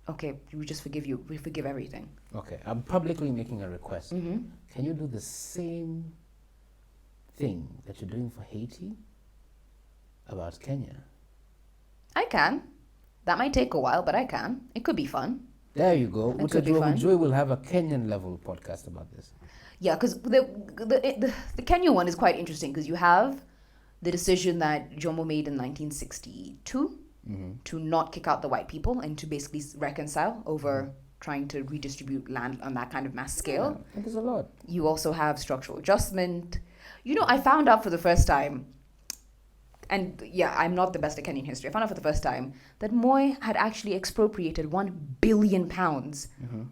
okay, we just forgive you. We forgive everything. Okay, I'm publicly making a request. Can you do the same thing that you're doing for Haiti about Kenya? I can. That might take a while, but I can. It could be fun. There you go. Joy will have a Kenyan level podcast about this. Yeah, because the Kenya one is quite interesting because you have the decision that Jomo made in 1962 to not kick out the white people and to basically reconcile over trying to redistribute land on that kind of mass scale. Yeah, there's a lot. You also have structural adjustment. I found out for the first time, and yeah, I'm not the best at Kenyan history. I found out for the first time that Moi had actually expropriated £1 billion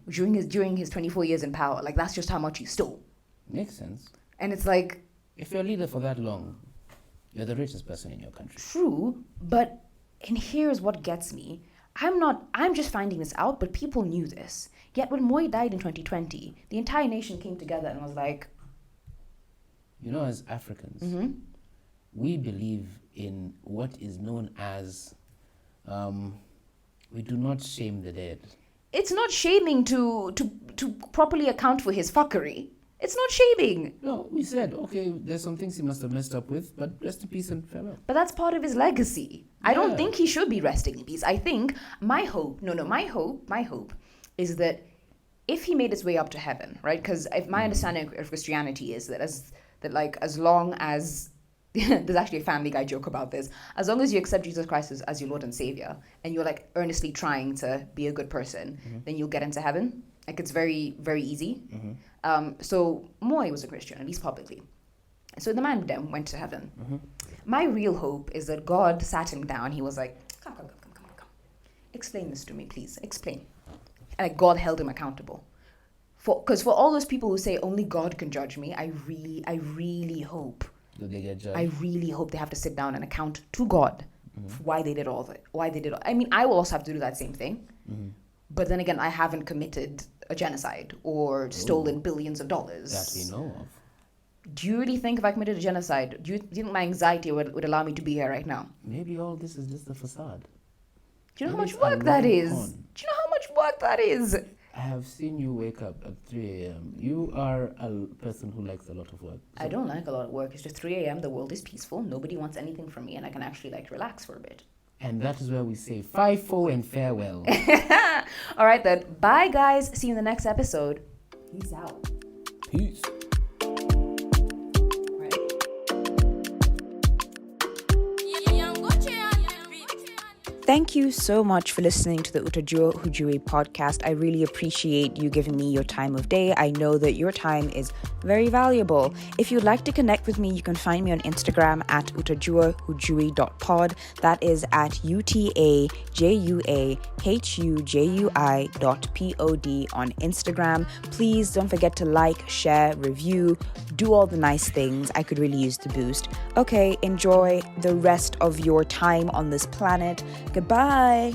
during his 24 years in power. Like, that's just how much he stole. Makes sense. And it's like, if you're a leader for that long, you're the richest person in your country. true, but, and here's what gets me. I'm just finding this out, but people knew this. Yet when Moi died in 2020, the entire nation came together and was like... As Africans, we believe in what is known as, we do not shame the dead. It's not shaming to properly account for his fuckery. It's not shaming. No, we said, okay, there's some things he must have messed up with, but rest in peace and farewell. But that's part of his legacy. I don't think he should be resting in peace. I think my hope is that if he made his way up to heaven, right? Because my understanding of Christianity is that as long as there's actually a Family Guy joke about this, as long as you accept Jesus Christ as your Lord and Savior, and you're like earnestly trying to be a good person, then you'll get into heaven. Like, it's very, very easy. So Moi was a Christian, at least publicly. So the man then went to heaven. My real hope is that God sat him down. He was like, come. Explain this to me, please. Explain. And like, God held him accountable. Because for all those people who say only God can judge me, I really hope. Do they get judged? I really hope they have to sit down and account to God for why they did all of it. I mean, I will also have to do that same thing. But then again, I haven't committed a genocide or stolen billions of dollars. That we know of. Do you really think if I committed a genocide, do you think my anxiety would allow me to be here right now? Maybe all this is just a facade. Do you know how much work that is? Do you know how much work that is? I have seen you wake up at 3 a.m. You are a person who likes a lot of work. I don't like a lot of work. It's just 3 a.m. The world is peaceful. Nobody wants anything from me, and I can actually relax for a bit. And that is where we say 5-4 and farewell. All right, then. Bye, guys. See you in the next episode. Peace out. Peace. Thank you so much for listening to the Utajua Hujui podcast. I really appreciate you giving me your time of day. I know that your time is very valuable. If you'd like to connect with me, you can find me on Instagram at utajuahujui.pod. That is at UTAJUAHUJUI.pod on Instagram. Please don't forget to like, share, review, do all the nice things. I could really use the boost. Okay, enjoy the rest of your time on this planet. Goodbye.